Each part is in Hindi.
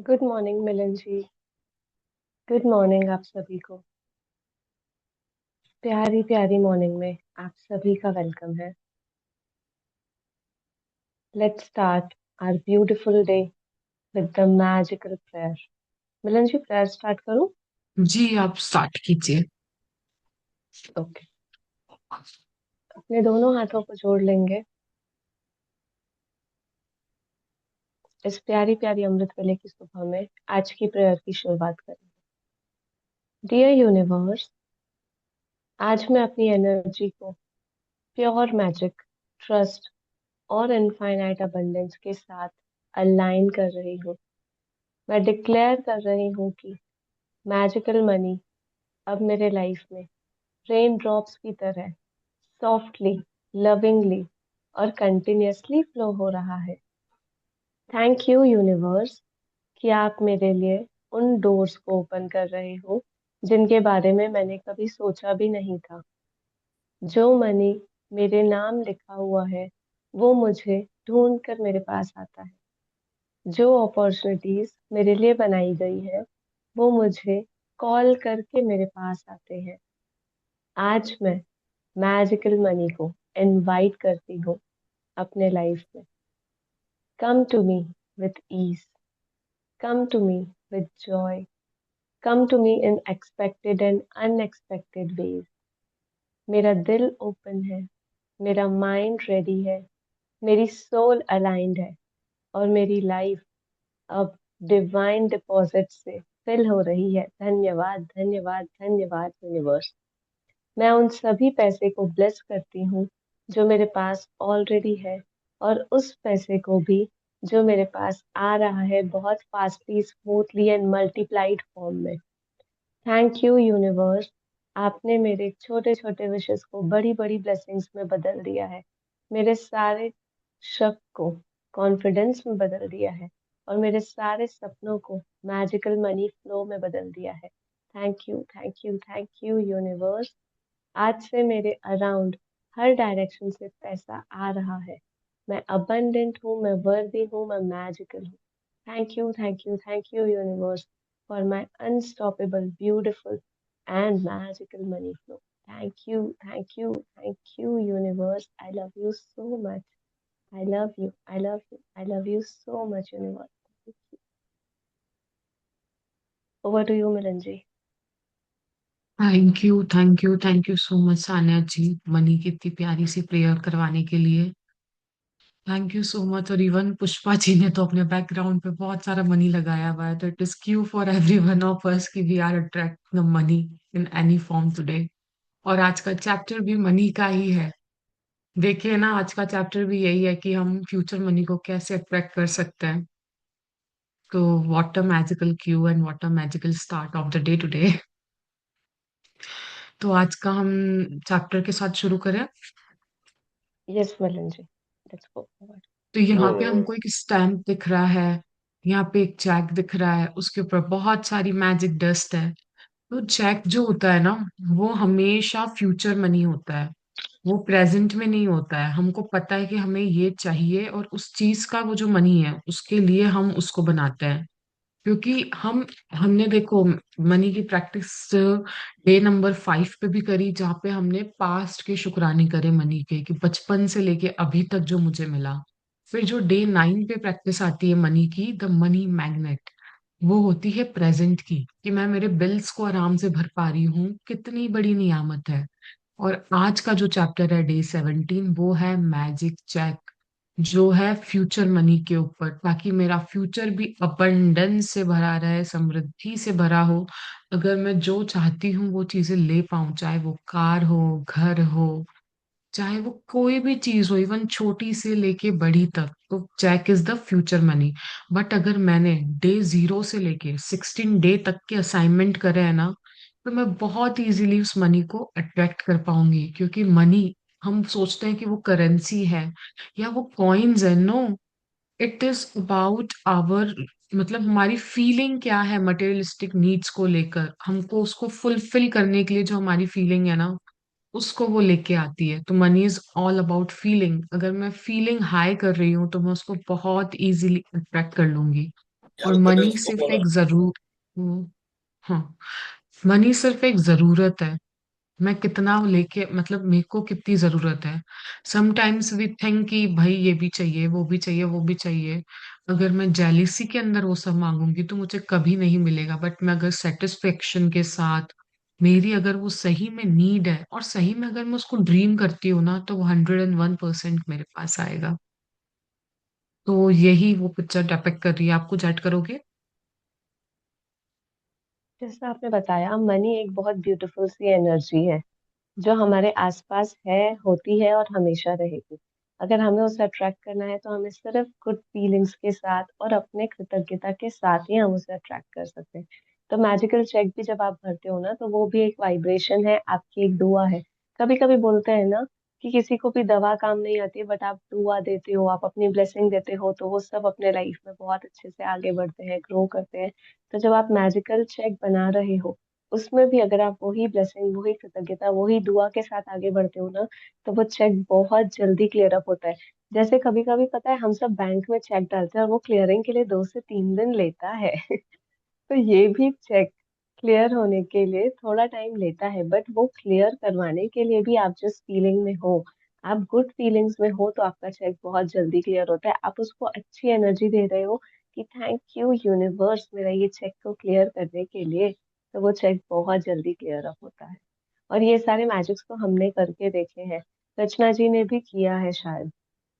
गुड मॉर्निंग मिलन जी। गुड मॉर्निंग आप सभी को। प्यारी प्यारी मॉर्निंग में आप सभी का वेलकम है। Let's start our beautiful day with the magical prayer. Milan ji, prayer start करूं? जी आप स्टार्ट कीजिए। ओके। अपने दोनों हाथों को जोड़ लेंगे। इस प्यारी प्यारी अमृत वेले की सुबह में आज की प्रेयर की शुरुआत करेंगे। डियर यूनिवर्स, आज मैं अपनी एनर्जी को प्योर मैजिक, ट्रस्ट और इनफाइनाइट अबंडेंस के साथ अलाइन कर रही हूँ। मैं डिक्लेयर कर रही हूँ कि मैजिकल मनी अब मेरे लाइफ में रेन ड्रॉप्स की तरह सॉफ्टली, लविंगली और कंटिन्यूअसली फ्लो हो रहा है। थैंक यू यूनिवर्स कि आप मेरे लिए उन डोर्स को ओपन कर रहे हो जिनके बारे में मैंने कभी सोचा भी नहीं था। जो मनी मेरे नाम लिखा हुआ है वो मुझे ढूंढ कर मेरे पास आता है। जो अपॉर्चुनिटीज मेरे लिए बनाई गई है वो मुझे कॉल करके मेरे पास आते हैं। आज मैं मैजिकल मनी को इनवाइट करती हूँ अपने लाइफ में। Come to me with ease, come to me with joy, come to me in expected and unexpected ways. मेरा दिल ओपन है, मेरा माइंड रेडी है, मेरी सोल अलाइंड है और मेरी लाइफ अब डिवाइन डिपॉजिट से फिल हो रही है। धन्यवाद धन्यवाद धन्यवाद यूनिवर्स। मैं उन सभी पैसे को ब्लेस करती हूँ जो मेरे पास ऑलरेडी है, और उस पैसे को भी जो मेरे पास आ रहा है बहुत fastly, smoothly and multiplied form में। Thank you universe. आपने मेरे छोटे छोटे विशेस को बड़ी बड़ी ब्लेसिंग्स में बदल दिया है। मेरे सारे शक को कॉन्फिडेंस में बदल दिया है और मेरे सारे सपनों को मैजिकल मनी फ्लो में बदल दिया है। Thank you thank you thank you universe. आज से मेरे अराउंड हर डायरेक्शन से पैसा आ रहा है। मैं अबंडेंट हूँ, मैं वर्दी हूँ, मैं मैजिकल हूँ। Thank you thank you thank you universe for my unstoppable, beautiful and magical money flow. Thank you thank you thank you universe. I love you so much. I love you I love you I love you so much universe. Over to you Milan ji. Thank you so much Sania ji, money की इतनी प्यारी सी प्रेयर करवाने के लिए। Thank you so much. और इवन पुष्पा जी ने तो अपने बैकग्राउंड पे बहुत सारा मनी लगाया हुआ है, तो it is cue for every one of us कि we are attract the money in any form today. और आज का चैप्टर भी मनी का ही है। देखिए ना, आज का चैप्टर भी यही है कि हम फ्यूचर मनी को कैसे अट्रैक्ट कर सकते हैं। तो what a magical cue and what a magical start of the day today. तो आज का हम चैप्टर के साथ शुरू करें। Yes Milan ji, let's go forward. तो यहाँ पे हमको एक स्टैम्प दिख रहा है, यहाँ पे एक चेक दिख रहा है, उसके ऊपर बहुत सारी मैजिक डस्ट है। तो चेक जो होता है ना, वो हमेशा फ्यूचर मनी होता है। वो प्रेजेंट में नहीं होता है। हमको पता है कि हमें ये चाहिए और उस चीज का वो जो मनी है उसके लिए हम उसको बनाते हैं। क्योंकि हमने देखो मनी की प्रैक्टिस डे नंबर 5 पे भी करी, जहाँ पे हमने पास्ट के शुक्राने करे मनी के, कि बचपन से लेके अभी तक जो मुझे मिला। फिर जो डे 9 पे प्रैक्टिस आती है मनी की, द मनी मैग्नेट, वो होती है प्रेजेंट की, कि मैं मेरे बिल्स को आराम से भर पा रही हूँ, कितनी बड़ी नियामत है। और आज का जो चैप्टर है डे 17, वो है मैजिक चेक, जो है फ्यूचर मनी के ऊपर, ताकि मेरा फ्यूचर भी अबंडेंस से भरा रहे, समृद्धि से भरा हो। अगर मैं जो चाहती हूँ वो चीजें ले पाऊं, चाहे वो कार हो, घर हो, चाहे वो कोई भी चीज हो, इवन छोटी से लेके बड़ी तक, तो cheque is the future money. But अगर मैंने डे 0 से लेके 16 डे तक के असाइनमेंट करे हैं ना, तो मैं बहुत इजीली उस मनी को अट्रैक्ट कर पाऊंगी। क्योंकि मनी, हम सोचते हैं कि वो करेंसी है या वो कॉइन्स है। No, it is about our, मतलब हमारी फीलिंग क्या है मटेरियलिस्टिक नीड्स को लेकर, हमको उसको फुलफिल करने के लिए जो हमारी फीलिंग है ना, उसको वो लेके आती है। तो money is all about feeling. अगर मैं फीलिंग हाई कर रही हूँ तो मैं उसको बहुत इजीली अट्रैक्ट कर लूंगी। और मनी सिर्फ एक जरूर हाँ, मनी सिर्फ एक जरूरत है। मैं कितना लेके मतलब मेरे को कितनी जरूरत है। समटाइम्स वी थिंक कि भाई ये भी चाहिए, वो भी चाहिए, वो भी चाहिए। अगर मैं जेलिसी के अंदर वो सब मांगूंगी तो मुझे कभी नहीं मिलेगा, बट मैं अगर सेटिस्फेक्शन के साथ, मेरी अगर वो सही में नीड है और सही में अगर मैं उसको ड्रीम करती हूँ ना, तो वो 101% मेरे पास आएगा। तो यही वो पिक्चर डिपिक्ट कर रही है। आप कुछ ऐड करोगे? जैसा आपने बताया, मनी एक बहुत ब्यूटीफुल सी एनर्जी है जो हमारे आसपास है, होती है और हमेशा रहेगी। अगर हमें उसे अट्रैक्ट करना है तो हमें सिर्फ गुड फीलिंग्स के साथ और अपने कृतज्ञता के साथ ही हम उसे अट्रैक्ट कर सकते हैं। तो मैजिकल चेक भी जब आप भरते हो ना, तो वो भी एक वाइब्रेशन है, आपकी एक दुआ है। कभी कभी बोलते हैं ना कि किसी को भी दवा काम नहीं आती, बट आप दुआ देते हो, आप अपनी ब्लेसिंग देते हो, तो वो सब अपने लाइफ में बहुत अच्छे से आगे बढ़ते हैं, ग्रो करते हैं। तो जब आप मैजिकल चेक बना रहे हो, उसमें भी अगर आप वही ब्लेसिंग, वही कृतज्ञता, वही दुआ के साथ आगे बढ़ते हो ना, तो वो चेक बहुत जल्दी क्लियर अप होता है। जैसे कभी कभी पता है, हम सब बैंक में चेक डालते हैं और वो क्लियरिंग के लिए 2 से 3 दिन लेता है। तो ये भी चेक क्लियर होने के लिए थोड़ा टाइम लेता है, बट वो क्लियर करवाने के लिए भी आप जिस फीलिंग में हो, आप गुड फीलिंग्स में हो, तो आपका चेक बहुत जल्दी क्लियर होता है। आप उसको अच्छी एनर्जी दे रहे हो कि थैंक यू यूनिवर्स मेरा ये चेक को क्लियर करने के लिए, तो वो चेक बहुत जल्दी क्लियर अप होता है। और ये सारे मैजिक्स तो हमने करके देखे हैं, रचना जी ने भी किया है शायद।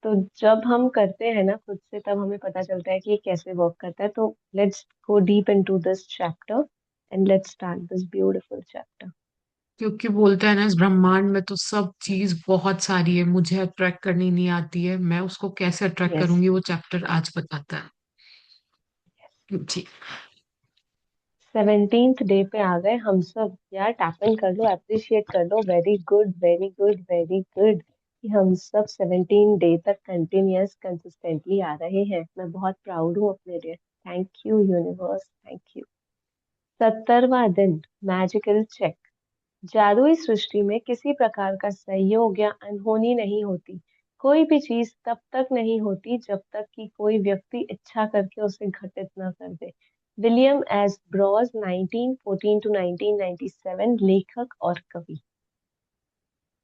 तो जब हम करते हैं ना खुद से, तब हमें पता चलता है कि ये कैसे वर्क करता है। तो let's go deep into this chapter and let's start this beautiful chapter. क्योंकि बोलते हैं ना, इस ब्रह्मांड में तो सब चीज बहुत सारी है, मुझे अट्रैक्ट करनी नहीं आती है, मैं उसको कैसे अट्रैक्ट यस। करूंगी वो चैप्टर आज बताता है जी। 17th डे पे आ गए हम सब यार, टैपिंग कर लो, अप्रिशिएट कर लो, very good very good very good कि हम सब 17 डे तक कंटिन्यूअस कंसिस्टेंटली आ रहे हैं। मैं बहुत प्राउड हूँ अपने लिए। Thank you universe, thank you. 70वां दिन, मैजिकल चेक। जादुई सृष्टि में किसी प्रकार का संयोग या अनहोनी नहीं होती। कोई भी चीज तब तक नहीं होती जब तक कि कोई व्यक्ति इच्छा करके उसे घटित न कर दे। विलियम एस ब्रॉस, 1914 टू 1997, लेखक और कवि।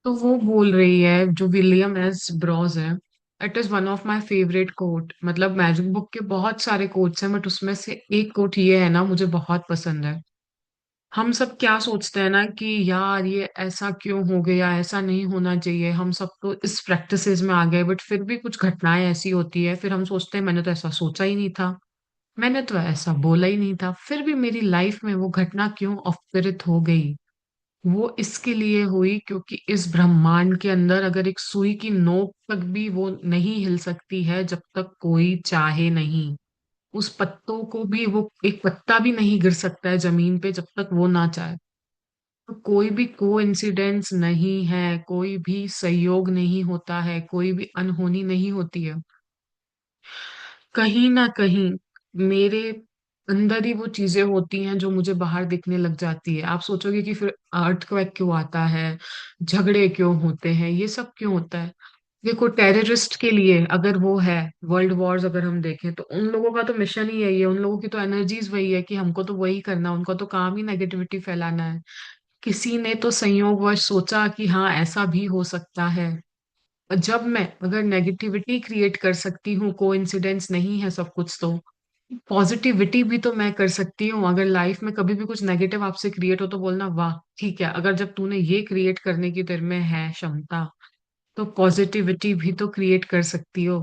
तो वो बोल रही है, जो विलियम एस ब्रॉस है, it is one of my favourite coat. मतलब मैजिक बुक के बहुत सारे कोट्स हैं, बट उसमें से एक कोट ये है ना, मुझे बहुत पसंद है। हम सब क्या सोचते हैं ना कि यार ये ऐसा क्यों हो गया, ऐसा नहीं होना चाहिए, हम सब तो इस प्रैक्टिसेस में आ गए, बट फिर भी कुछ घटनाएं ऐसी होती है, फिर हम सोचते हैं मैंने तो ऐसा सोचा ही नहीं था, मैंने तो ऐसा बोला ही नहीं था, फिर भी मेरी लाइफ में वो घटना क्यों अवतरित हो गई। वो इसके लिए हुई क्योंकि इस ब्रह्मांड के अंदर अगर एक सुई की नोक तक भी वो नहीं हिल सकती है जब तक कोई चाहे नहीं। उस पत्तों को भी, वो एक पत्ता भी नहीं गिर सकता है जमीन पे जब तक वो ना चाहे। तो कोई भी को इंसिडेंस नहीं है, कोई भी संयोग नहीं होता है, कोई भी अनहोनी नहीं होती है। कहीं ना कहीं मेरे अंदर ही वो चीजें होती हैं जो मुझे बाहर दिखने लग जाती है। आप सोचोगे कि फिर अर्थक्वेक क्यों आता है, झगड़े क्यों होते हैं, ये सब क्यों होता है। देखो, टेररिस्ट के लिए अगर वो है, वर्ल्ड वॉर्स अगर हम देखें, तो उन लोगों का तो मिशन ही यही है, उन लोगों की तो एनर्जीज वही है कि हमको तो वही करना, उनका तो काम ही नेगेटिविटी फैलाना है। किसी ने तो संयोगवश सोचा कि हाँ ऐसा भी हो सकता है। जब मैं अगर नेगेटिविटी क्रिएट कर सकती हूँ, कोइंसिडेंस नहीं है सब कुछ, तो पॉजिटिविटी भी तो मैं कर सकती हूँ। अगर लाइफ में कभी भी कुछ नेगेटिव आपसे क्रिएट हो तो बोलना वाह ठीक है, अगर जब तूने ये क्रिएट करने की तेरे में है क्षमता, तो पॉजिटिविटी भी तो क्रिएट कर सकती हो।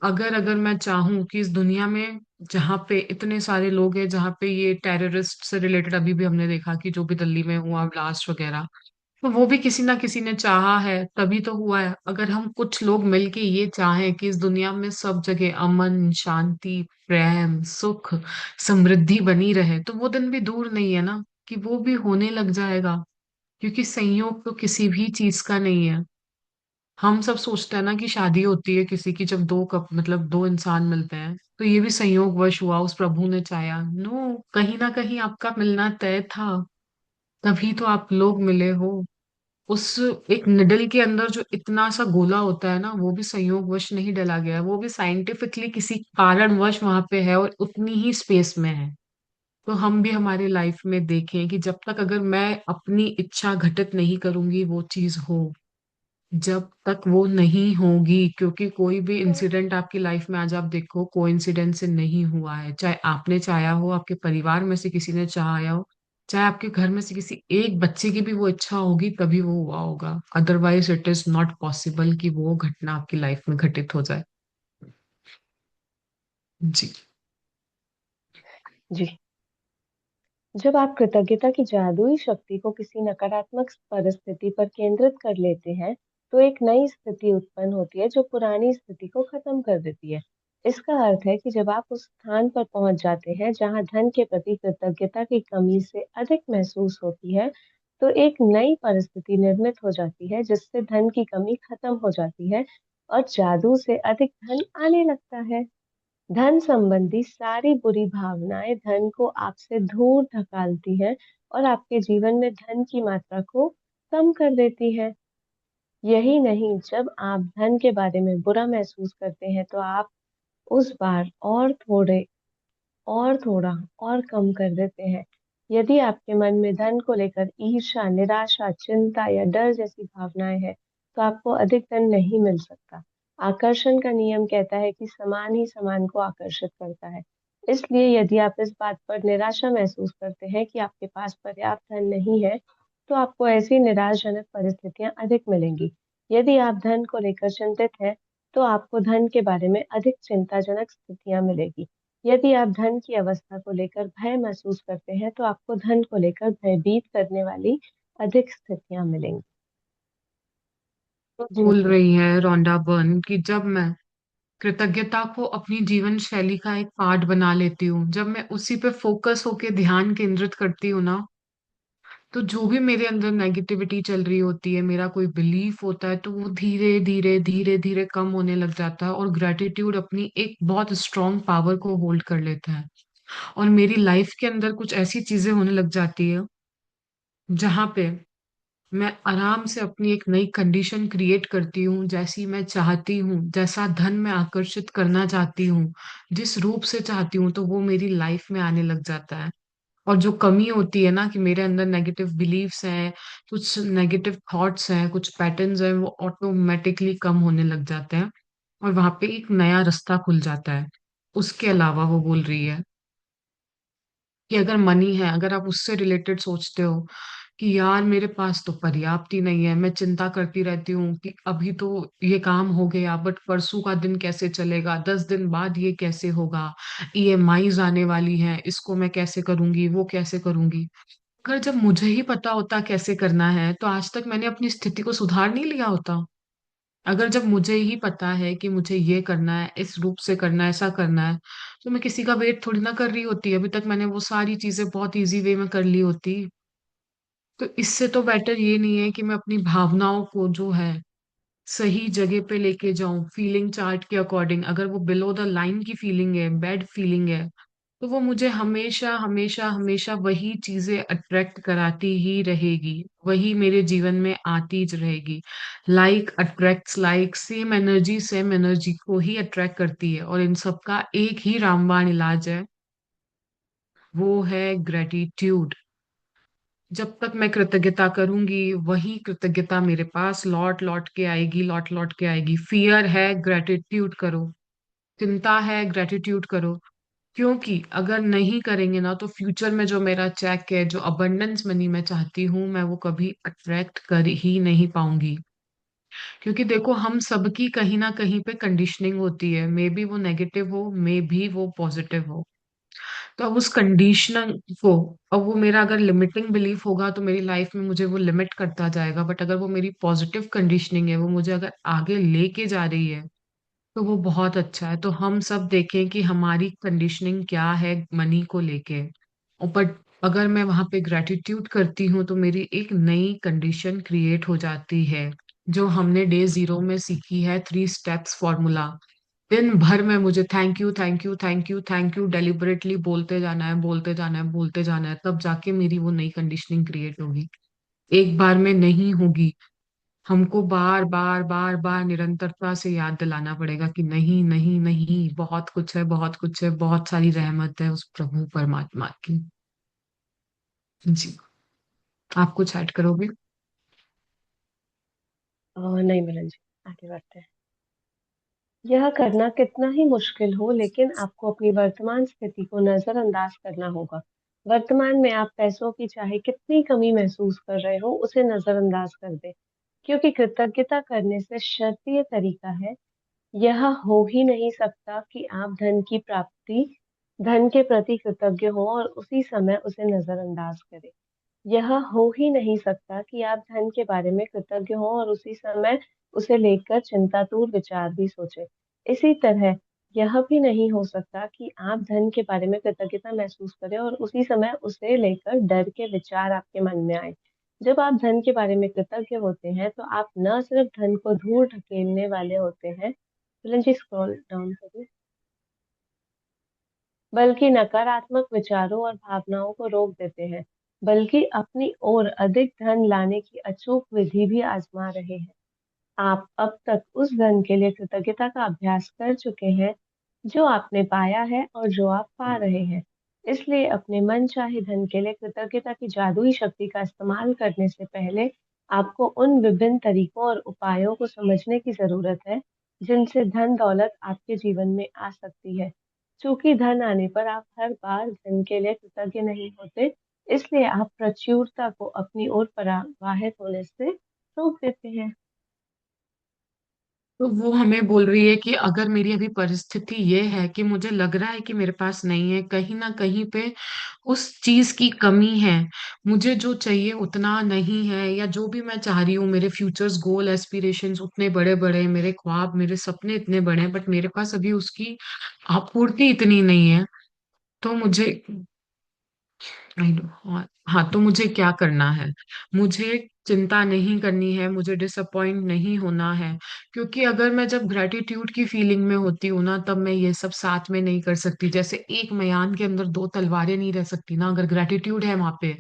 अगर अगर मैं चाहूं कि इस दुनिया में जहाँ पे इतने सारे लोग हैं, जहाँ पे ये टेररिस्ट से रिलेटेड अभी भी हमने देखा कि जो भी दिल्ली में हुआ ब्लास्ट वगैरह, तो वो भी किसी ना किसी ने चाहा है तभी तो हुआ है। अगर हम कुछ लोग मिलके ये चाहें कि इस दुनिया में सब जगह अमन शांति प्रेम सुख समृद्धि बनी रहे, तो वो दिन भी दूर नहीं है ना कि वो भी होने लग जाएगा। क्योंकि संयोग तो किसी भी चीज का नहीं है। हम सब सोचते हैं ना कि शादी होती है किसी की, जब दो कप मतलब दो इंसान मिलते हैं, तो ये भी संयोगवश हुआ, उस प्रभु ने चाहा। नो, कहीं ना कहीं आपका मिलना तय था, तभी तो आप लोग मिले हो। उस एक निडल के अंदर जो इतना सा गोला होता है ना, वो भी संयोगवश नहीं डला गया है, वो भी साइंटिफिकली किसी कारणवश वहां पे है और उतनी ही स्पेस में है। तो हम भी हमारी लाइफ में देखें कि जब तक अगर मैं अपनी इच्छा घटित नहीं करूंगी वो चीज हो, जब तक वो नहीं होगी, क्योंकि कोई भी इंसिडेंट आपकी लाइफ में आज आप देखो कोइंसिडेंस से नहीं हुआ है। चाहे आपने चाहा हो, आपके परिवार में से किसी ने चाहा हो, चाहे आपके घर में से किसी एक बच्चे की भी वो इच्छा होगी तभी वो हुआ होगा, otherwise it is not possible कि वो घटना आपकी लाइफ में घटित हो जाए। जी। जी। जब आप कृतज्ञता की जादुई शक्ति को किसी नकारात्मक परिस्थिति पर केंद्रित कर लेते हैं, तो एक नई स्थिति उत्पन्न होती है जो पुरानी स्थिति को खत्म कर देती है। इसका अर्थ है कि जब आप उस स्थान पर पहुंच जाते हैं जहां धन के प्रति कृतज्ञता की कमी से अधिक महसूस होती है, तो एक नई परिस्थिति निर्मित हो जाती है जिससे धन की कमी खत्म हो जाती है और जादू से अधिक धन आने लगता है। धन संबंधी सारी बुरी भावनाएं धन को आपसे दूर धकेलती हैं और आपके जीवन में धन की मात्रा को कम कर देती है। यही नहीं, जब आप धन के बारे में बुरा महसूस करते हैं, तो आप उस बार और थोड़ा और कम कर देते हैं। यदि आपके मन में धन को लेकर ईर्ष्या, निराशा, चिंता या डर जैसी भावनाएं हैं, तो आपको अधिक धन नहीं मिल सकता। आकर्षण का नियम कहता है कि समान ही समान को आकर्षित करता है। इसलिए यदि आप इस बात पर निराशा महसूस करते हैं कि आपके पास पर्याप्त धन नहीं है, तो आपको ऐसी निराशजनक परिस्थितियां अधिक मिलेंगी। यदि आप धन को लेकर चिंतित हैं, तो आपको धन के बारे में अधिक चिंताजनक स्थितियां मिलेगी। यदि आप धन की अवस्था को लेकर भय महसूस करते हैं, तो आपको धन को लेकर भयभीत करने वाली अधिक स्थितियां मिलेंगी। जी। बोल रही है रोंडा बर्न कि जब मैं कृतज्ञता को अपनी जीवन शैली का एक पार्ट बना लेती हूँ, जब मैं उसी पे फोकस होके ध्यान केंद्रित करती हूँ ना, तो जो भी मेरे अंदर नेगेटिविटी चल रही होती है, मेरा कोई बिलीफ होता है, तो वो धीरे धीरे धीरे धीरे कम होने लग जाता है और ग्रेटिट्यूड अपनी एक बहुत स्ट्रांग पावर को होल्ड कर लेता है। और मेरी लाइफ के अंदर कुछ ऐसी चीजें होने लग जाती है जहां पे मैं आराम से अपनी एक नई कंडीशन क्रिएट करती हूँ, जैसी मैं चाहती हूँ, जैसा धन मैं आकर्षित करना चाहती हूँ, जिस रूप से चाहती हूँ, तो वो मेरी लाइफ में आने लग जाता है। और जो कमी होती है ना, कि मेरे अंदर नेगेटिव बिलीव्स हैं, कुछ नेगेटिव थॉट्स हैं, कुछ पैटर्न्स हैं, वो ऑटोमेटिकली कम होने लग जाते हैं और वहां पे एक नया रास्ता खुल जाता है। उसके अलावा वो बोल रही है कि अगर मनी है, अगर आप उससे रिलेटेड सोचते हो कि यार मेरे पास तो पर्याप्त ही नहीं है, मैं चिंता करती रहती हूँ कि अभी तो ये काम हो गया बट परसों का दिन कैसे चलेगा, 10 दिन बाद ये कैसे होगा, ईएमआईज आने वाली हैं, इसको मैं कैसे करूंगी, वो कैसे करूंगी। अगर जब मुझे ही पता होता कैसे करना है, तो आज तक मैंने अपनी स्थिति को सुधार नहीं लिया होता। अगर जब मुझे ही पता है कि मुझे ये करना है, इस रूप से करना है, ऐसा करना है, तो मैं किसी का वेट थोड़ी ना कर रही होती। अभी तक मैंने वो सारी चीजें बहुत इजी वे में कर ली होती। तो इससे तो बेटर ये नहीं है कि मैं अपनी भावनाओं को जो है सही जगह पे लेके जाऊं, फीलिंग चार्ट के अकॉर्डिंग। अगर वो बिलो द लाइन की फीलिंग है, बैड फीलिंग है, तो वो मुझे हमेशा हमेशा हमेशा वही चीजें अट्रैक्ट कराती ही रहेगी, वही मेरे जीवन में आती ज रहेगी। Like attracts like, same energy को ही अट्रैक्ट करती है। और इन सब का एक ही रामबाण इलाज है, वो है ग्रेटिट्यूड। जब तक मैं कृतज्ञता करूंगी, वही कृतज्ञता मेरे पास लौट लौट के आएगी, लौट लौट के आएगी। फियर है, ग्रेटिट्यूड करो। चिंता है, ग्रेटिट्यूड करो। क्योंकि अगर नहीं करेंगे ना, तो फ्यूचर में जो मेरा चेक है, जो अबंडेंस मनी मैं चाहती हूँ, मैं वो कभी अट्रैक्ट कर ही नहीं पाऊंगी। क्योंकि देखो, हम सबकी कहीं ना कहीं पे कंडीशनिंग होती है, मे बी वो नेगेटिव हो, मे बी वो पॉजिटिव हो। तो अब उस कंडीशनिंग को, अब वो मेरा अगर लिमिटिंग बिलीफ होगा तो मेरी लाइफ में मुझे वो लिमिट करता जाएगा, बट अगर वो मेरी पॉजिटिव कंडीशनिंग है, वो मुझे अगर आगे लेके जा रही है, तो वो बहुत अच्छा है। तो हम सब देखें कि हमारी कंडीशनिंग क्या है मनी को लेके। और बट अगर मैं वहां पे ग्रेटिट्यूड करती हूँ, तो मेरी एक नई कंडीशन क्रिएट हो जाती है, जो हमने डे जीरो में सीखी है, 3 स्टेप्स फॉर्मूला। दिन भर में मुझे thank you thank you thank you thank you deliberately बोलते जाना है, बोलते जाना है, बोलते जाना है, तब जाके मेरी वो नई कंडीशनिंग क्रिएट होगी। एक बार में नहीं होगी। हमको बार बार बार बार निरंतरता से याद दिलाना पड़ेगा कि नहीं नहीं नहीं, बहुत कुछ है, बहुत कुछ है, बहुत सारी रहमत है उस प्रभु परमात्मा की। जी। आप कुछ ऐड करोगे? नहीं मिलन जी, आगे बढ़ते हैं। यह करना कितना ही मुश्किल हो, लेकिन आपको अपनी वर्तमान स्थिति को नजरअंदाज करना होगा। वर्तमान में आप पैसों की चाहे कितनी कमी महसूस कर रहे हो, उसे नजरअंदाज कर दें, क्योंकि कृतज्ञता करने से शर्तीय तरीका है। यह हो ही नहीं सकता कि आप धन के प्रति कृतज्ञ हो और उसी समय उसे नजरअंदाज करें। यह हो ही नहीं सकता कि आप धन के बारे में कृतज्ञ हो और उसी समय उसे लेकर चिंतातुर विचार भी सोचें। इसी तरह यह भी नहीं हो सकता कि आप धन के बारे में कृतज्ञता महसूस करें और उसी समय उसे लेकर डर के विचार आपके मन में आए। जब आप धन के बारे में कृतज्ञ होते हैं, तो आप न सिर्फ धन को दूर ढकेलने वाले होते हैं, दुल्हन जी स्क्रॉल डाउन करिए, बल्कि नकारात्मक विचारों और भावनाओं को रोक देते हैं, बल्कि अपनी ओर अधिक धन लाने की अचूक विधि भी आजमा रहे हैं। आप अब तक उस धन के लिए कृतज्ञता का अभ्यास कर चुके हैं जो आपने पाया है और जो आप पा रहे हैं। इसलिए अपने मन चाहे धन के लिए कृतज्ञता की जादुई शक्ति का इस्तेमाल करने से पहले आपको उन विभिन्न तरीकों और उपायों को समझने की जरूरत है जिनसे धन दौलत आपके जीवन में आ सकती है। चूंकि धन आने पर आप हर बार धन के लिए कृतज्ञ नहीं होते, इसलिए आप प्रचुरता को अपनी ओर प्रवाहित होने से रोक देते हैं। तो वो हमें बोल रही है कि अगर मेरी अभी परिस्थिति ये है कि मुझे लग रहा है कि मेरे पास नहीं है, कहीं ना कहीं पे उस चीज की कमी है, मुझे जो चाहिए उतना नहीं है, या जो भी मैं चाह रही हूँ, मेरे फ्यूचर्स गोल एस्पिरेशंस उतने बड़े बड़े, मेरे ख्वाब मेरे सपने इतने बड़े हैं, बट मेरे पास अभी उसकी आपूर्ति इतनी नहीं है। तो मुझे आई नो, हाँ हाँ, तो मुझे क्या करना है? मुझे चिंता नहीं करनी है, मुझे डिसअपॉइंट नहीं होना है। क्योंकि अगर मैं जब ग्रेटिट्यूड की फीलिंग में होती हूँ ना, तब मैं ये सब साथ में नहीं कर सकती। जैसे एक मयान के अंदर दो तलवारें नहीं रह सकती ना। अगर ग्रेटिट्यूड है वहां पे,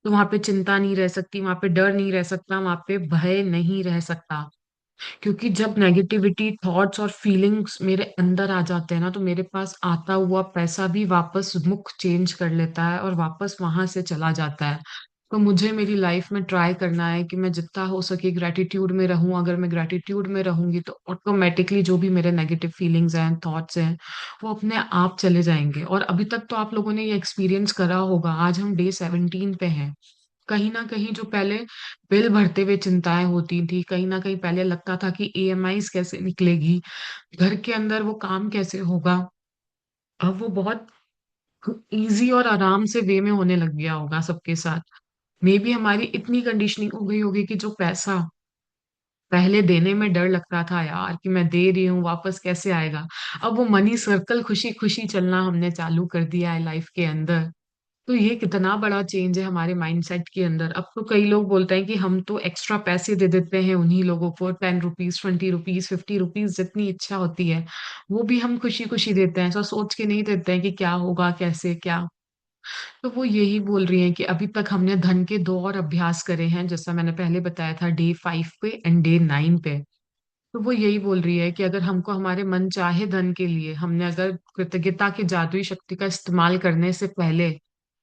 तो वहां पे चिंता नहीं रह सकती, वहां पे डर नहीं रह सकता, वहां पे भय नहीं रह सकता। क्योंकि जब नेगेटिविटी थॉट्स और फीलिंग्स मेरे अंदर आ जाते हैं ना, तो मेरे पास आता हुआ पैसा भी वापस मुख चेंज कर लेता है और वापस वहां से चला जाता है। तो मुझे मेरी लाइफ में ट्राई करना है कि मैं जितना हो सके ग्रेटिट्यूड में रहूं। अगर मैं ग्रेटिट्यूड में रहूंगी तो ऑटोमेटिकली जो भी मेरे नेगेटिव फीलिंग्स हैं, थॉट्स हैं, वो अपने आप चले जाएंगे। और अभी तक तो आप लोगों ने ये एक्सपीरियंस करा होगा। आज हम डे 17 पे हैं। कहीं ना कहीं जो पहले बिल भरते हुए चिंताएं होती थी, कहीं ना कहीं पहले लगता था कि ईएमआईस कैसे निकलेगी, घर के अंदर वो काम कैसे होगा, अब वो बहुत इजी और आराम से वे में होने लग गया होगा सबके साथ। मे बी हमारी इतनी कंडीशनिंग हो गई होगी कि जो पैसा पहले देने में डर लगता था यार कि मैं दे रही हूँ वापस कैसे आएगा, अब वो मनी सर्कल खुशी खुशी चलना हमने चालू कर दिया है लाइफ के अंदर। तो ये कितना बड़ा चेंज है हमारे माइंडसेट के अंदर। अब तो कई लोग बोलते हैं कि हम तो एक्स्ट्रा पैसे दे देते हैं उन्हीं लोगों को, 10 रुपीज, 20 रुपीज, 50 रुपीज, जितनी इच्छा होती है वो भी हम खुशी खुशी देते हैं, ऐसा सोच के नहीं देते हैं कि क्या होगा कैसे क्या। तो वो यही बोल रही हैं कि अभी तक हमने धन के दो और अभ्यास करे हैं, जैसा मैंने पहले बताया था, डे 5 पे एंड डे 9 पे। तो वो यही बोल रही है कि अगर हमको हमारे मन चाहे धन के लिए, हमने अगर कृतज्ञता की जादुई शक्ति का इस्तेमाल करने से पहले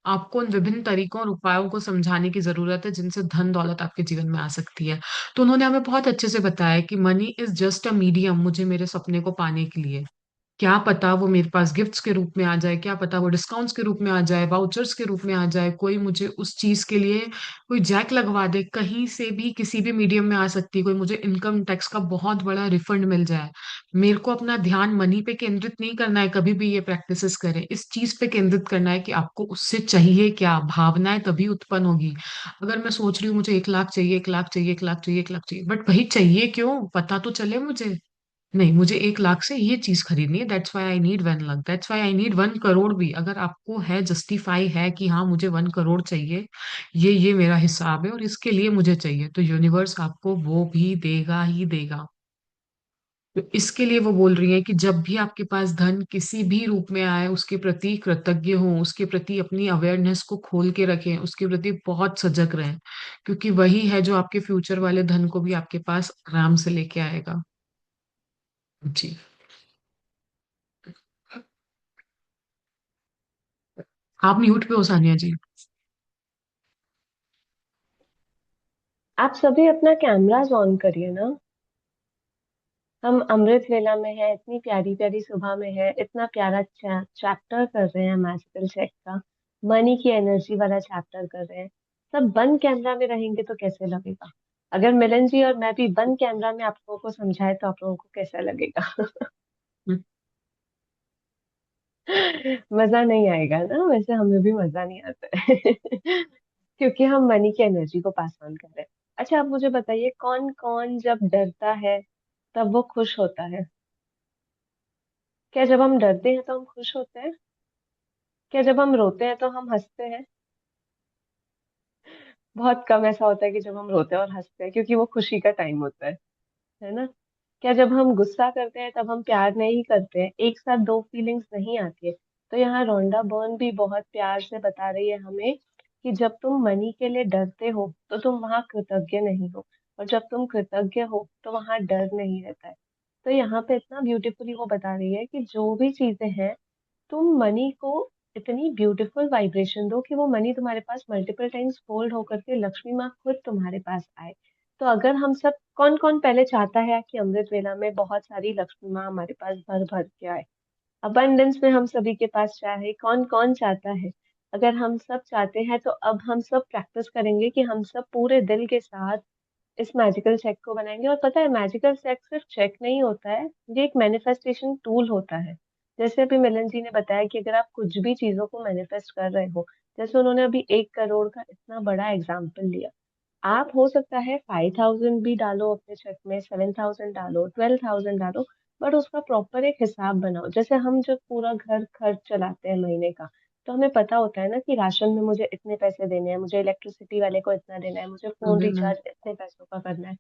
आपको उन विभिन्न तरीकों और उपायों को समझाने की जरूरत है जिनसे धन दौलत आपके जीवन में आ सकती है। तो उन्होंने हमें बहुत अच्छे से बताया कि money is just a medium मुझे मेरे सपने को पाने के लिए। क्या पता वो मेरे पास गिफ्ट्स के रूप में आ जाए, क्या पता वो डिस्काउंट्स के रूप में आ जाए, वाउचर्स के रूप में आ जाए, कोई मुझे उस चीज के लिए कोई जैक लगवा दे, कहीं से भी किसी भी मीडियम में आ सकती है, कोई मुझे इनकम टैक्स का बहुत बड़ा रिफंड मिल जाए। मेरे को अपना ध्यान मनी पे केंद्रित नहीं करना है, कभी भी ये प्रैक्टिसेस करें, इस चीज पे केंद्रित करना है कि आपको उससे चाहिए क्या, भावनाएं तभी उत्पन्न होगी। अगर मैं सोच रही हूँ मुझे 1 लाख चाहिए, 1 लाख चाहिए, 1 लाख चाहिए, 1 लाख चाहिए, बट वही चाहिए क्यों पता तो चले मुझे। नहीं, मुझे 1 लाख से ये चीज खरीदनी है, that's why I need 1 lakh, that's why I need 1 crore भी। अगर आपको है, जस्टिफाई है कि हाँ मुझे 1 करोड़ चाहिए, ये मेरा हिसाब है और इसके लिए मुझे चाहिए, तो यूनिवर्स आपको वो भी देगा ही देगा। तो इसके लिए वो बोल रही है कि जब भी आपके पास धन किसी भी रूप में आए उसके प्रति कृतज्ञ हो, उसके प्रति अपनी अवेयरनेस को खोल के रखें, उसके प्रति बहुत सजग रहें, क्योंकि वही है जो आपके फ्यूचर वाले धन को भी आपके पास आराम से लेके आएगा। जी। आप म्यूट पे हो सानिया जी। आप सभी अपना कैमरास ऑन करिए ना। हम अमृत वेला में है, इतनी प्यारी प्यारी सुबह में है, इतना प्यारा चैप्टर कर रहे हैं मैजिकल चेक का। मनी की एनर्जी वाला चैप्टर कर रहे हैं। सब बंद कैमरा में रहेंगे तो कैसे लगेगा? अगर मिलन जी और मैं भी बंद कैमरा में आप लोगों को समझाए तो आप लोगों को कैसा लगेगा? मजा नहीं आएगा ना, वैसे हमें भी मजा नहीं आता है। क्योंकि हम मनी की एनर्जी को पास ऑन कर रहे हैं। अच्छा, आप मुझे बताइए, कौन कौन जब डरता है तब वो खुश होता है? क्या जब हम डरते हैं तो हम खुश होते हैं? क्या जब हम रोते हैं तो हम हंसते हैं? बहुत कम ऐसा होता है कि जब हम रोते हैं और हंसते हैं, क्योंकि वो खुशी का टाइम होता है ना? क्या जब हम गुस्सा करते हैं तब हम प्यार नहीं करते हैं? एक साथ दो फीलिंग्स नहीं आती है। तो यहाँ रोंडा बर्न भी बहुत प्यार से बता रही है हमें कि जब तुम मनी के लिए डरते हो तो तुम वहां कृतज्ञ नहीं हो, और जब तुम कृतज्ञ हो तो वहां डर नहीं रहता है। तो यहाँ पे इतना ब्यूटीफुली वो बता रही है कि जो भी चीजें हैं, तुम मनी को इतनी ब्यूटीफुल वाइब्रेशन दो कि वो मनी तुम्हारे पास मल्टीपल टाइम्स फोल्ड होकर के लक्ष्मी माँ खुद तुम्हारे पास आए। तो अगर हम सब, कौन कौन पहले चाहता है कि अमृत वेला में बहुत सारी लक्ष्मी माँ हमारे पास भर भर के आए? अबंडेंस में हम सभी के पास चाहे, कौन कौन चाहता है? अगर हम सब चाहते हैं तो अब हम सब प्रैक्टिस करेंगे कि हम सब पूरे दिल के साथ इस मैजिकल चेक को बनाएंगे। और पता है, मैजिकल चेक सिर्फ चेक नहीं होता है, ये एक मैनिफेस्टेशन टूल होता है। जैसे अभी मिलन जी ने बताया कि अगर आप कुछ भी चीजों को मैनिफेस्ट कर रहे हो, जैसे उन्होंने अभी 1 करोड़ का इतना बड़ा एग्जाम्पल लिया, आप हो सकता है 5,000 भी डालो अपने चेक में, 7,000 डालो, 12,000 डालो, बट उसका प्रॉपर एक हिसाब बनाओ। जैसे हम जब पूरा घर खर्च चलाते हैं महीने का, तो हमें पता होता है ना कि राशन में मुझे इतने पैसे देने हैं, मुझे इलेक्ट्रिसिटी वाले को इतना देना है, मुझे फोन देना। रिचार्ज इतने पैसों का करना है।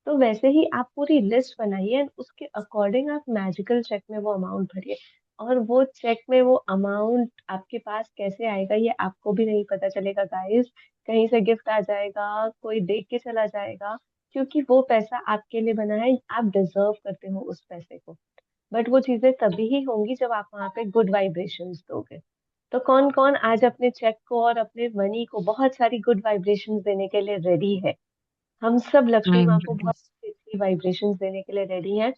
तो वैसे ही आप पूरी लिस्ट बनाइए and उसके अकॉर्डिंग आप मैजिकल चेक में वो अमाउंट भरिए। और वो चेक में वो अमाउंट आपके पास कैसे आएगा ये आपको भी नहीं पता चलेगा गाइस। कहीं से गिफ्ट आ जाएगा, कोई देख के चला जाएगा, क्योंकि वो पैसा आपके लिए बना है, आप डिजर्व करते हो उस पैसे को। बट वो चीजें तभी ही होंगी जब आप वहां पे गुड वाइब्रेशंस दोगे। तो कौन कौन आज अपने चेक को और अपने मनी को बहुत सारी गुड वाइब्रेशंस देने के लिए रेडी है? हम सब लक्ष्मी माँ को बहुत अच्छी वाइब्रेशंस देने के लिए रेडी हैं।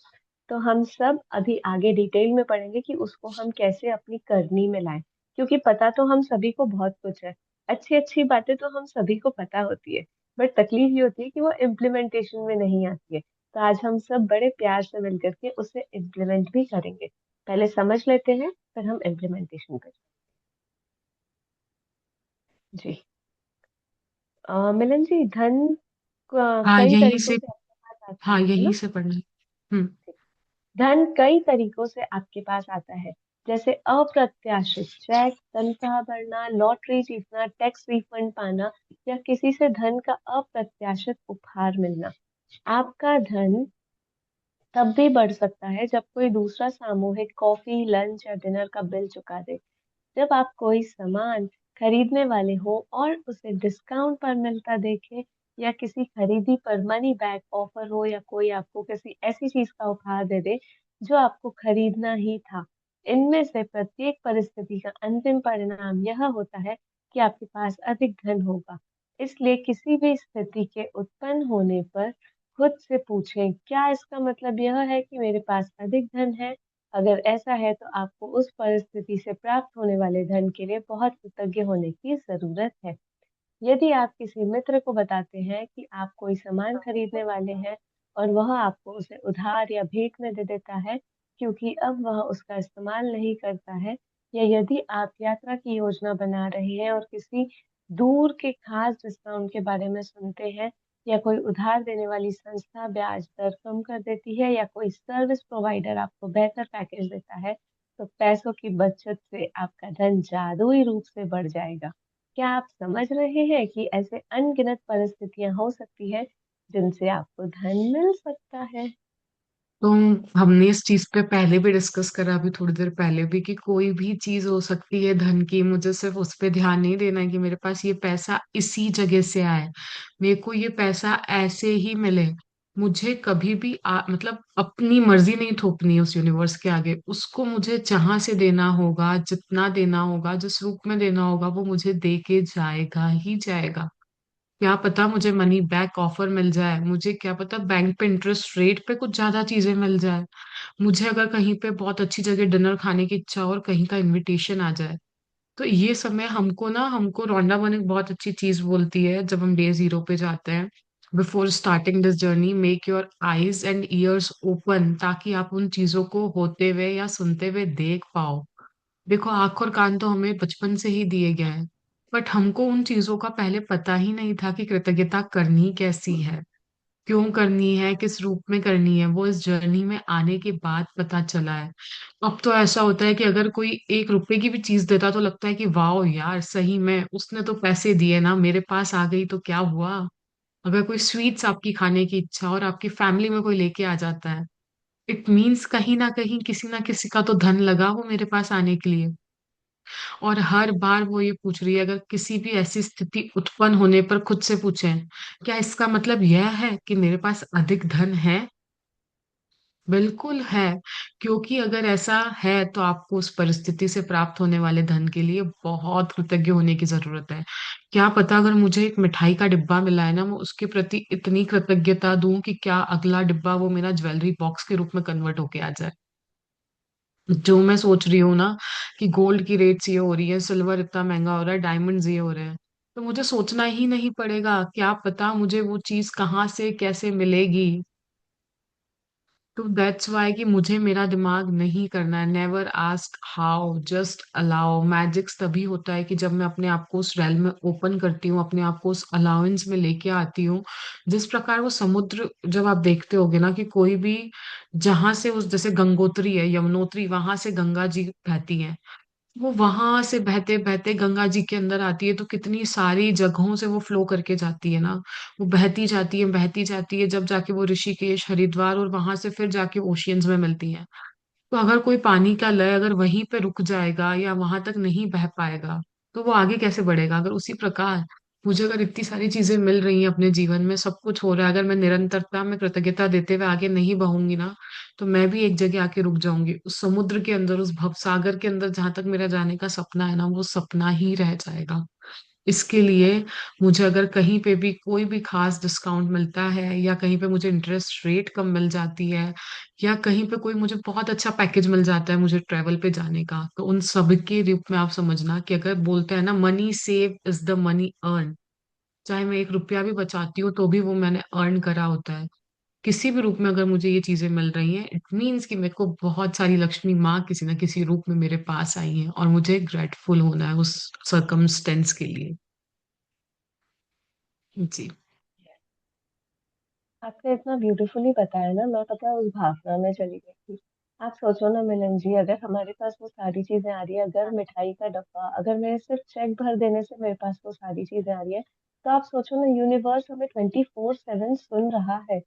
तो हम सब अभी आगे डिटेल में पढ़ेंगे कि उसको हम कैसे अपनी करनी में लाएं। क्योंकि पता तो हम सभी को बहुत कुछ है, अच्छी अच्छी बातें तो हम सभी को पता होती है, बट तकलीफ ये होती है कि वो इम्प्लीमेंटेशन में नहीं आती है। तो आज हम सब बड़े प्यार से मिलकर के उसे इम्प्लीमेंट भी करेंगे। पहले समझ लेते हैं, फिर हम इम्प्लीमेंटेशन करेंगे। जी। मिलन जी, धन हाँ कई यहीं तरीकों से। से आपके पास आता हाँ है यहीं ना? से पढ़ना है। हम्म। धन कई तरीकों से आपके पास आता है, जैसे अप्रत्याशित चेक, तनख्वाह बढ़ना, लॉटरी जीतना, टैक्स रिफंड पाना, या किसी से धन का अप्रत्याशित उपहार मिलना। आपका धन तब भी बढ़ सकता है जब कोई दूसरा सामूहिक कॉफी, लंच या डिनर का बिल चुका दे। जब आप कोई सामान खरीदने वाले हो और उसे डिस्काउंट पर मिलता देखे, या किसी खरीदी पर मनी बैक ऑफर हो, या कोई आपको किसी ऐसी चीज का उपहार दे दे जो आपको खरीदना ही था। इनमें से प्रत्येक परिस्थिति का अंतिम परिणाम यह होता है कि आपके पास अधिक धन होगा। इसलिए किसी भी स्थिति के उत्पन्न होने पर खुद से पूछें, क्या इसका मतलब यह है कि मेरे पास अधिक धन है? अगर ऐसा है तो आपको उस परिस्थिति से प्राप्त होने वाले धन के लिए बहुत कृतज्ञ होने की जरूरत है। यदि आप किसी मित्र को बताते हैं कि आप कोई सामान खरीदने वाले हैं और वह आपको उसे उधार या भेंट में दे देता है, क्योंकि अब वह उसका इस्तेमाल नहीं करता है, या यदि आप यात्रा की योजना बना रहे हैं और किसी दूर के खास डिस्काउंट के बारे में सुनते हैं, या कोई उधार देने वाली संस्था ब्याज दर कम कर देती है, या कोई सर्विस प्रोवाइडर आपको बेहतर पैकेज देता है, तो पैसों की बचत से आपका धन जादुई रूप से बढ़ जाएगा। क्या आप समझ रहे हैं कि ऐसे अनगिनत परिस्थितियां हो सकती है जिनसे आपको धन मिल सकता है? तो हमने इस चीज पे पहले भी डिस्कस करा, अभी थोड़ी देर पहले भी, कि कोई भी चीज हो सकती है धन की, मुझे सिर्फ उस पे ध्यान नहीं देना है कि मेरे पास ये पैसा इसी जगह से आए, मेरे को ये पैसा ऐसे ही मिले। मुझे कभी भी मतलब अपनी मर्जी नहीं थोपनी है उस यूनिवर्स के आगे। उसको मुझे जहां से देना होगा, जितना देना होगा, जिस रूप में देना होगा, वो मुझे दे के जाएगा ही जाएगा। क्या पता मुझे मनी बैक ऑफर मिल जाए, मुझे क्या पता बैंक पे इंटरेस्ट रेट पे कुछ ज्यादा चीजें मिल जाए, मुझे अगर कहीं पे बहुत अच्छी जगह डिनर खाने की इच्छा हो और कहीं का इनविटेशन आ जाए। तो ये समय हमको रोंडा बने बहुत अच्छी चीज बोलती है जब हम डे जीरो पे जाते हैं, before starting this journey make your eyes and years open, ताकि आप उन चीजों को होते हुए या सुनते हुए देख पाओ। देखो, आंख और कान तो हमें बचपन से ही दिए गए हैं, बट हमको उन चीजों का पहले पता ही नहीं था कि कृतज्ञता करनी कैसी है, क्यों करनी है, किस रूप में करनी है, वो इस जर्नी में आने के बाद पता चला है। अब तो ऐसा होता है कि अगर कोई 1 रुपए की भी चीज देता तो लगता है कि वाह यार, सही में उसने तो पैसे दिए ना, मेरे पास आ गई तो क्या हुआ। अगर कोई स्वीट्स आपकी खाने की इच्छा और आपकी फैमिली में कोई लेके आ जाता है, इट मीन्स कहीं ना किसी का तो धन लगा वो मेरे पास आने के लिए। और हर बार वो ये पूछ रही है, अगर किसी भी ऐसी स्थिति उत्पन्न होने पर खुद से पूछें, क्या इसका मतलब यह है कि मेरे पास अधिक धन है? बिल्कुल है। क्योंकि अगर ऐसा है तो आपको उस परिस्थिति से प्राप्त होने वाले धन के लिए बहुत कृतज्ञ होने की जरूरत है। क्या पता अगर मुझे एक मिठाई का डिब्बा मिला है ना, मैं उसके प्रति इतनी कृतज्ञता दूं कि क्या अगला डिब्बा वो मेरा ज्वेलरी बॉक्स के रूप में कन्वर्ट होके आ जाए। जो मैं सोच रही हूँ ना कि गोल्ड की रेट्स ये हो रही है, सिल्वर इतना महंगा हो रहा है, डायमंड्स ये हो रहे हैं, तो मुझे सोचना ही नहीं पड़ेगा, क्या पता मुझे वो चीज कहाँ से कैसे मिलेगी। तो दैट्स वाई कि मुझे मेरा दिमाग नहीं करना है। Never ask how, just allow. Magics तभी होता है कि जब मैं अपने आप को उस रेल में ओपन करती हूँ, अपने आप को उस अलाउंस में लेके आती हूँ। जिस प्रकार वो समुद्र, जब आप देखते होगे ना कि कोई भी, जहां से उस, जैसे गंगोत्री है, यमुनोत्री, वहां से गंगा जी बहती है, वो वहां से बहते बहते गंगा जी के अंदर आती है, तो कितनी सारी जगहों से वो फ्लो करके जाती है ना। वो बहती जाती है, बहती जाती है, जब जाके वो ऋषिकेश, हरिद्वार, और वहां से फिर जाके ओशियंस में मिलती है। तो अगर कोई पानी का लय अगर वहीं पे रुक जाएगा या वहां तक नहीं बह पाएगा, तो वो आगे कैसे बढ़ेगा। अगर उसी प्रकार मुझे अगर इतनी सारी चीजें मिल रही हैं अपने जीवन में, सब कुछ हो रहा है, अगर मैं निरंतरता में कृतज्ञता देते हुए आगे नहीं बहूंगी ना, तो मैं भी एक जगह आके रुक जाऊंगी, उस समुद्र के अंदर, उस भवसागर के अंदर, जहां तक मेरा जाने का सपना है ना, वो सपना ही रह जाएगा। इसके लिए मुझे अगर कहीं पे भी कोई भी खास डिस्काउंट मिलता है, या कहीं पे मुझे इंटरेस्ट रेट कम मिल जाती है, या कहीं पे कोई मुझे बहुत अच्छा पैकेज मिल जाता है मुझे ट्रेवल पे जाने का, तो उन सब के रूप में आप समझना कि अगर बोलते हैं ना, money save is the money earn, चाहे मैं 1 रुपया भी बचाती हूँ तो भी वो मैंने अर्न करा होता है। किसी भी रूप में अगर मुझे ये चीजें मिल रही हैं, इट मीन्स कि मेरे को बहुत सारी लक्ष्मी माँ किसी ना किसी रूप में मेरे पास आई है, और मुझे ग्रेटफुल होना है उस सरकमस्टेंस के लिए। जी। आपने इतना ब्यूटीफुली बताया ना, मैं पता है उस भावना में चली गई थी। आप सोचो ना मिलन जी, अगर हमारे पास वो सारी चीजें आ रही है, अगर मिठाई का डब्बा, अगर मेरे सिर्फ चेक भर देने से मेरे पास वो सारी चीजें आ रही है, तो आप सोचो ना, यूनिवर्स हमें 24/7 सुन रहा है।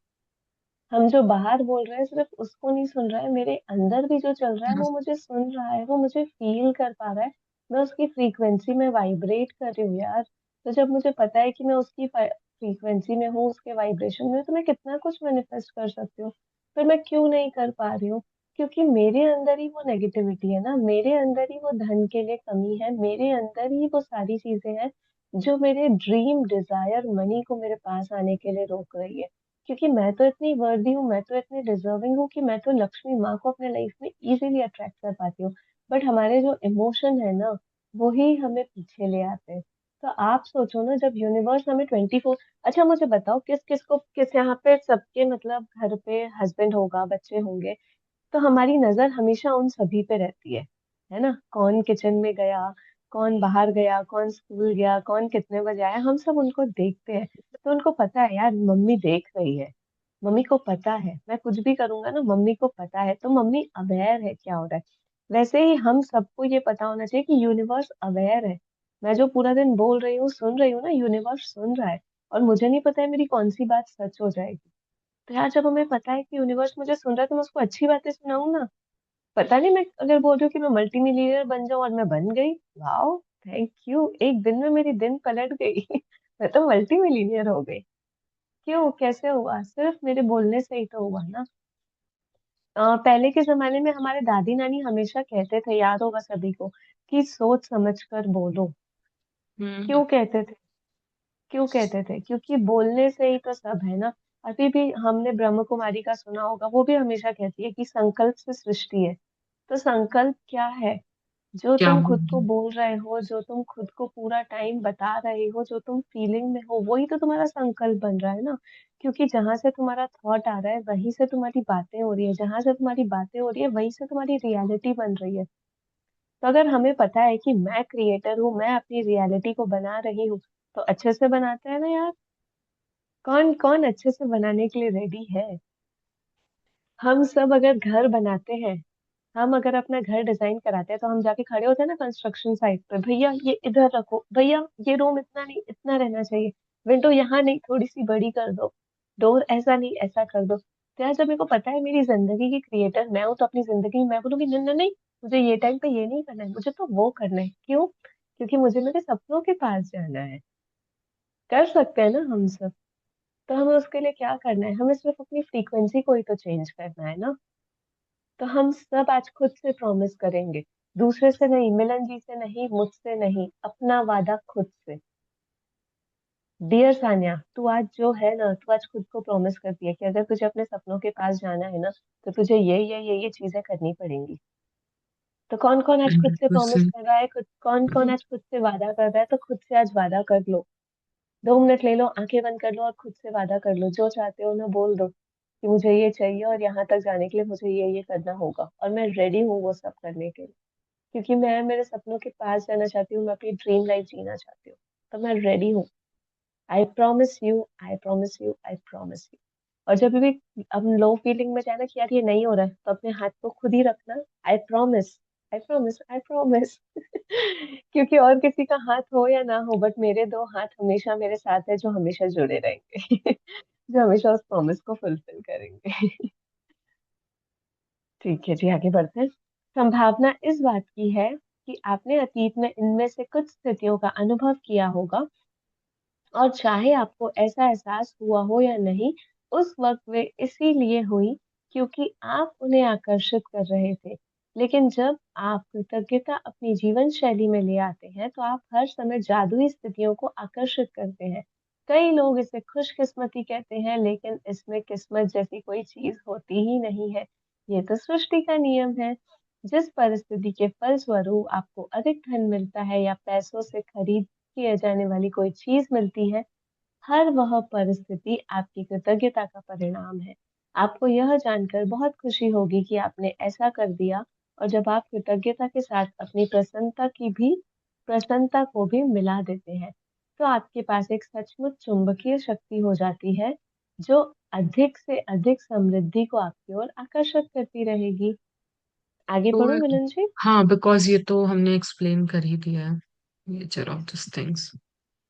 हम जो बाहर बोल रहे हैं सिर्फ उसको नहीं सुन रहा है, मेरे अंदर भी जो चल रहा है वो मुझे सुन रहा है, वो मुझे फील कर पा रहा है। मैं उसकी फ्रीक्वेंसी में वाइब्रेट कर रही हूँ यार। तो जब मुझे पता है कि मैं उसकी फ्रीक्वेंसी में हूँ, उसके वाइब्रेशन में हूँ, तो मैं कितना कुछ मैनिफेस्ट कर सकती हूँ। पर मैं क्यों नहीं कर पा रही हूँ? क्योंकि मेरे अंदर ही वो नेगेटिविटी है ना, मेरे अंदर ही वो धन के लिए कमी है, मेरे अंदर ही वो सारी चीजें हैं जो मेरे ड्रीम डिजायर मनी को मेरे पास आने के लिए रोक रही है। क्योंकि मैं तो इतनी वर्दी हूँ, मैं तो इतनी डिजर्विंग हूँ कि मैं तो लक्ष्मी माँ को अपने लाइफ में इजीली अट्रैक्ट कर पाती हूँ। बट हमारे जो इमोशन है ना, वो ही हमें पीछे ले आते हैं। तो आप सोचो ना, जब यूनिवर्स हमें 24, अच्छा मुझे बताओ, किस किस को, किस यहाँ पे सबके मतलब घर पे हस्बैंड होगा, बच्चे होंगे, तो हमारी नजर हमेशा उन सभी पे रहती है ना? कौन किचन में गया, कौन बाहर गया, कौन स्कूल गया, कौन कितने बजे आया, हम सब उनको देखते हैं। तो उनको पता है यार, मम्मी देख रही है, मम्मी को पता है मैं कुछ भी करूंगा ना, मम्मी को पता है, तो मम्मी अवेयर है क्या हो रहा है। वैसे ही हम सबको ये पता होना चाहिए कि यूनिवर्स अवेयर है। मैं जो पूरा दिन बोल रही हूँ, सुन रही हूँ ना, यूनिवर्स सुन रहा है। और मुझे नहीं पता है मेरी कौन सी बात सच हो जाएगी। तो यार जब हमें पता है कि यूनिवर्स मुझे सुन रहा है तो मैं उसको अच्छी बातें सुनाऊं ना। पता नहीं, मैं अगर बोल रही हूँ कि मैं मल्टी मिलियनर बन जाऊं और मैं बन गई, वाओ, थैंक यू, एक दिन में मेरी दिन पलट गई। मैं तो मल्टी मिलियनर हो गई। क्यों, कैसे हुआ? सिर्फ मेरे बोलने से ही तो हुआ ना। पहले के जमाने में हमारे दादी नानी हमेशा कहते थे, याद होगा सभी को, कि सोच समझ कर बोलो। हम्म। क्यों कहते थे? क्यों कहते थे? क्योंकि बोलने से ही तो सब है ना। अभी भी हमने ब्रह्म कुमारी का सुना होगा, वो भी हमेशा कहती है कि संकल्प से सृष्टि है। तो संकल्प क्या है? जो क्या तुम खुद को बोलूं? बोल रहे हो, जो तुम खुद को पूरा टाइम बता रहे हो, जो तुम फीलिंग में हो, वही तो तुम्हारा संकल्प बन रहा है ना। क्योंकि जहां से तुम्हारा थॉट आ रहा है वहीं से तुम्हारी बातें हो रही है, जहां से तुम्हारी बातें हो रही है वहीं से तुम्हारी रियलिटी बन रही है। तो अगर हमें पता है कि मैं क्रिएटर हूँ, मैं अपनी रियलिटी को बना रही हूँ, तो अच्छे से बनाते हैं ना यार। कौन कौन अच्छे से बनाने के लिए रेडी है? हम सब अगर घर बनाते हैं, हम अगर अपना घर डिजाइन कराते हैं, तो हम जाके खड़े होते हैं ना कंस्ट्रक्शन साइट पे, भैया ये इधर रखो, भैया ये रूम इतना नहीं इतना रहना चाहिए, विंडो यहाँ नहीं थोड़ी सी बड़ी कर दो, डोर ऐसा नहीं ऐसा कर दो। तो यार जब मेरे को पता है मेरी जिंदगी की क्रिएटर मैं हूँ, तो अपनी जिंदगी में मैं बोलूंगी नहीं नहीं नहीं, मुझे ये टाइम पे ये नहीं करना है, मुझे तो वो करना है। क्यों? क्योंकि मुझे मेरे सपनों के पास जाना है। कर सकते हैं ना हम सब। तो हमें उसके लिए क्या करना है? हमें सिर्फ अपनी फ्रीक्वेंसी को ही तो चेंज करना है ना। तो हम सब आज खुद से प्रॉमिस करेंगे, दूसरे से नहीं, मिलन जी से नहीं, मुझसे नहीं, अपना वादा खुद से। डियर सान्या, तू आज जो है ना, तू आज खुद को प्रॉमिस करती है कि अगर तुझे अपने सपनों के पास जाना है ना, तो तुझे ये चीजें करनी पड़ेंगी। तो कौन कौन आज खुद हंड्रेड से प्रॉमिस परसेंट कर रहा है? खुद कौन कौन आज खुद से वादा कर रहा है? तो खुद से आज वादा कर लो। 2 मिनट ले लो, आंखें बंद कर लो और खुद से वादा कर लो, जो चाहते हो ना बोल दो कि मुझे ये चाहिए और यहाँ तक जाने के लिए मुझे ये करना होगा, और मैं रेडी हूँ वो सब करने के लिए। क्योंकि मैं मेरे सपनों के पास जाना चाहती हूँ, मैं अपनी ड्रीम लाइफ जीना चाहती हूँ। तो मैं रेडी हूँ। I promise you, I promise you, I promise you. और जब भी हम लो फीलिंग में जाए ना कि यार ये नहीं हो रहा है, तो अपने हाथ को खुद ही रखना, I promise, I promise, I promise. क्योंकि और किसी का हाथ हो या ना हो, बट मेरे 2 हाथ हमेशा मेरे साथ है, जो हमेशा जुड़े रहेंगे। जो हमेशा उस प्रॉमिस को फुलफिल करेंगे। ठीक है जी, आगे बढ़ते हैं। संभावना इस बात की है कि आपने अतीत में इनमें से कुछ स्थितियों का अनुभव किया होगा, और चाहे आपको ऐसा एहसास हुआ हो या नहीं, उस वक्त वे इसीलिए हुई क्योंकि आप उन्हें आकर्षित कर रहे थे। लेकिन जब आप कृतज्ञता अपनी जीवन शैली में ले आते हैं, तो आप हर समय जादुई स्थितियों को आकर्षित करते हैं। कई लोग इसे खुशकिस्मती कहते हैं, लेकिन इसमें किस्मत जैसी कोई चीज होती ही नहीं है। ये तो सृष्टि का नियम है। जिस परिस्थिति के फलस्वरूप आपको अधिक धन मिलता है या पैसों से खरीद किए जाने वाली कोई चीज मिलती है, हर वह परिस्थिति आपकी कृतज्ञता का परिणाम है। आपको यह जानकर बहुत खुशी होगी कि आपने ऐसा कर दिया। और जब आप कृतज्ञता के साथ अपनी प्रसन्नता को भी मिला देते हैं, तो आपके पास एक सचमुच चुंबकीय शक्ति हो जाती है, जो अधिक से अधिक समृद्धि को आपकी ओर आकर्षित करती रहेगी। आगे तो बढ़ो मिलन जी। हाँ, बिकॉज ये तो हमने एक्सप्लेन कर ही दिया है, नेचर ऑफ दिस थिंग्स।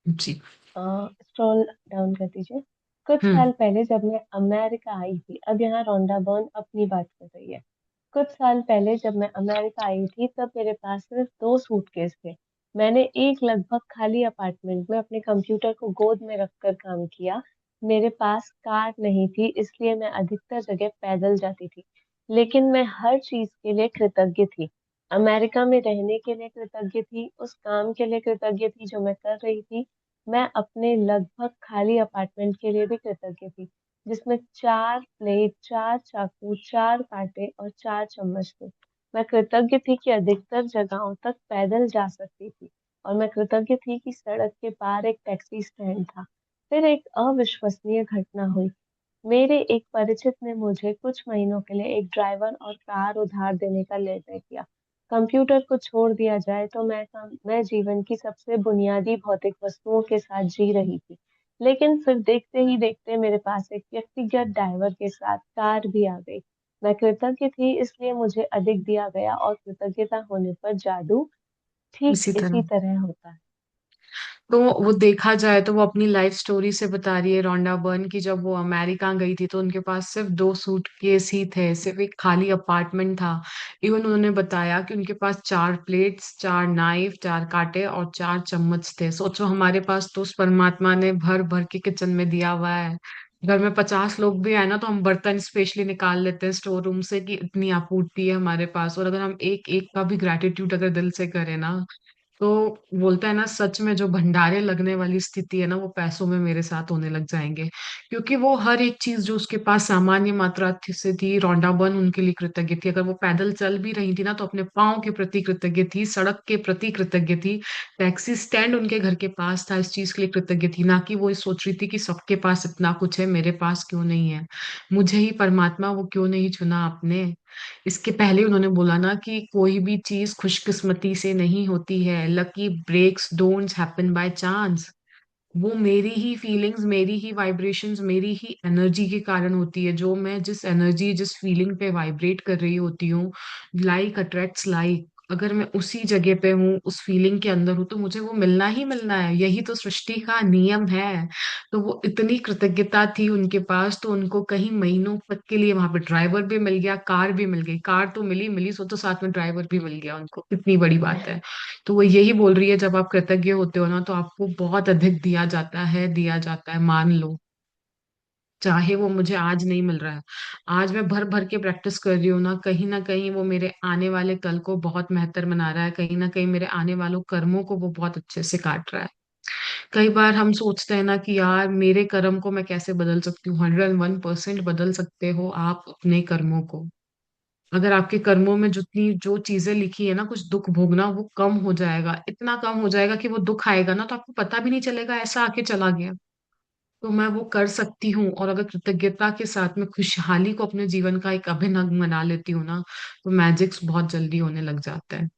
जी। स्क्रॉल डाउन कर दीजिए। कुछ हम्म। साल पहले जब मैं अमेरिका आई थी, अब यहाँ रोंडा बर्न अपनी बात कर रही है। कुछ साल पहले जब मैं अमेरिका आई थी, तब मेरे पास सिर्फ 2 सूटकेस थे। मैंने एक लगभग खाली अपार्टमेंट में अपने कंप्यूटर को गोद में रखकर काम किया। मेरे पास कार नहीं थी, इसलिए मैं अधिकतर जगह पैदल जाती थी। लेकिन मैं हर चीज के लिए कृतज्ञ थी। अमेरिका में रहने के लिए कृतज्ञ थी, उस काम के लिए कृतज्ञ थी जो मैं कर रही थी। मैं अपने लगभग खाली अपार्टमेंट के लिए भी कृतज्ञ थी, जिसमें 4 प्लेट, 4 चाकू, 4 कांटे और 4 चम्मच थे। मैं कृतज्ञ थी कि अधिकतर जगहों तक पैदल जा सकती थी, और मैं कृतज्ञ थी कि सड़क के पार एक टैक्सी स्टैंड था। फिर एक अविश्वसनीय घटना हुई। मेरे एक परिचित ने मुझे कुछ महीनों के लिए एक ड्राइवर और कार उधार देने का निर्णय किया। कंप्यूटर को छोड़ दिया जाए तो मैं जीवन की सबसे बुनियादी भौतिक वस्तुओं के साथ जी रही थी। लेकिन फिर देखते ही देखते मेरे पास एक व्यक्तिगत ड्राइवर के साथ कार भी आ गई। मैं कृतज्ञ थी, इसलिए मुझे अधिक दिया गया, और कृतज्ञता होने पर जादू ठीक इसी इसी तरह। तरह होता है। तो वो देखा जाए तो वो अपनी लाइफ स्टोरी से बता रही है, रोंडा बर्न की, जब वो अमेरिका गई थी तो उनके पास सिर्फ 2 सूटकेस ही थे, सिर्फ एक खाली अपार्टमेंट था। इवन उन्होंने बताया कि उनके पास 4 प्लेट्स, 4 नाइफ, 4 कांटे और 4 चम्मच थे। सोचो हमारे पास तो उस परमात्मा ने भर भर के किचन में दिया हुआ है। घर में 50 लोग भी आए ना तो हम बर्तन स्पेशली निकाल लेते हैं स्टोर रूम से, कि इतनी आपूर्ति है हमारे पास। और अगर हम एक एक का भी ग्रेटिट्यूड अगर दिल से करें ना, तो बोलता है ना, सच में जो भंडारे लगने वाली स्थिति है ना, वो पैसों में मेरे साथ होने लग जाएंगे। क्योंकि वो हर एक चीज जो उसके पास सामान्य मात्रा से थी, रोंडा बर्न उनके लिए कृतज्ञ थी। अगर वो पैदल चल भी रही थी ना तो अपने पाँव के प्रति कृतज्ञ थी, सड़क के प्रति कृतज्ञ थी, टैक्सी स्टैंड उनके घर के पास था, इस चीज के लिए कृतज्ञ थी। ना कि वो ये सोच रही थी कि सबके पास इतना कुछ है, मेरे पास क्यों नहीं है, मुझे ही परमात्मा वो क्यों नहीं चुना आपने। इसके पहले उन्होंने बोला ना कि कोई भी चीज खुशकिस्मती से नहीं होती है, lucky breaks don't happen by chance. वो मेरी ही फीलिंग्स, मेरी ही वाइब्रेशंस, मेरी ही एनर्जी के कारण होती है। जो मैं जिस एनर्जी, जिस फीलिंग पे वाइब्रेट कर रही होती हूँ, लाइक अट्रैक्ट्स लाइक। अगर मैं उसी जगह पे हूँ, उस फीलिंग के अंदर हूँ, तो मुझे वो मिलना ही मिलना है। यही तो सृष्टि का नियम है। तो वो इतनी कृतज्ञता थी उनके पास, तो उनको कहीं महीनों तक के लिए वहां पे ड्राइवर भी मिल गया, कार भी मिल गई। कार तो मिली मिली सो, तो साथ में ड्राइवर भी मिल गया उनको, कितनी बड़ी बात है। तो वो यही बोल रही है, जब आप कृतज्ञ होते हो ना तो आपको बहुत अधिक दिया जाता है, दिया जाता है, मान लो। चाहे वो मुझे आज नहीं मिल रहा है, आज मैं भर भर के प्रैक्टिस कर रही हूँ ना कहीं वो मेरे आने वाले कल को बहुत बेहतर बना रहा है, कहीं ना कहीं मेरे आने वालों कर्मों को वो बहुत अच्छे से काट रहा है। कई बार हम सोचते हैं ना कि यार मेरे कर्म को मैं कैसे बदल सकती हूँ। 101% बदल सकते हो आप अपने कर्मों को। अगर आपके कर्मों में जितनी जो चीजें लिखी है ना, कुछ दुख भोगना, वो कम हो जाएगा, इतना कम हो जाएगा कि वो दुख आएगा ना तो आपको पता भी नहीं चलेगा, ऐसा आके चला गया। तो मैं वो कर सकती हूँ, और अगर कृतज्ञता के साथ में खुशहाली को अपने जीवन का एक अभिन्न अंग बना लेती हूँ ना, तो मैजिक्स बहुत जल्दी होने लग जाता है।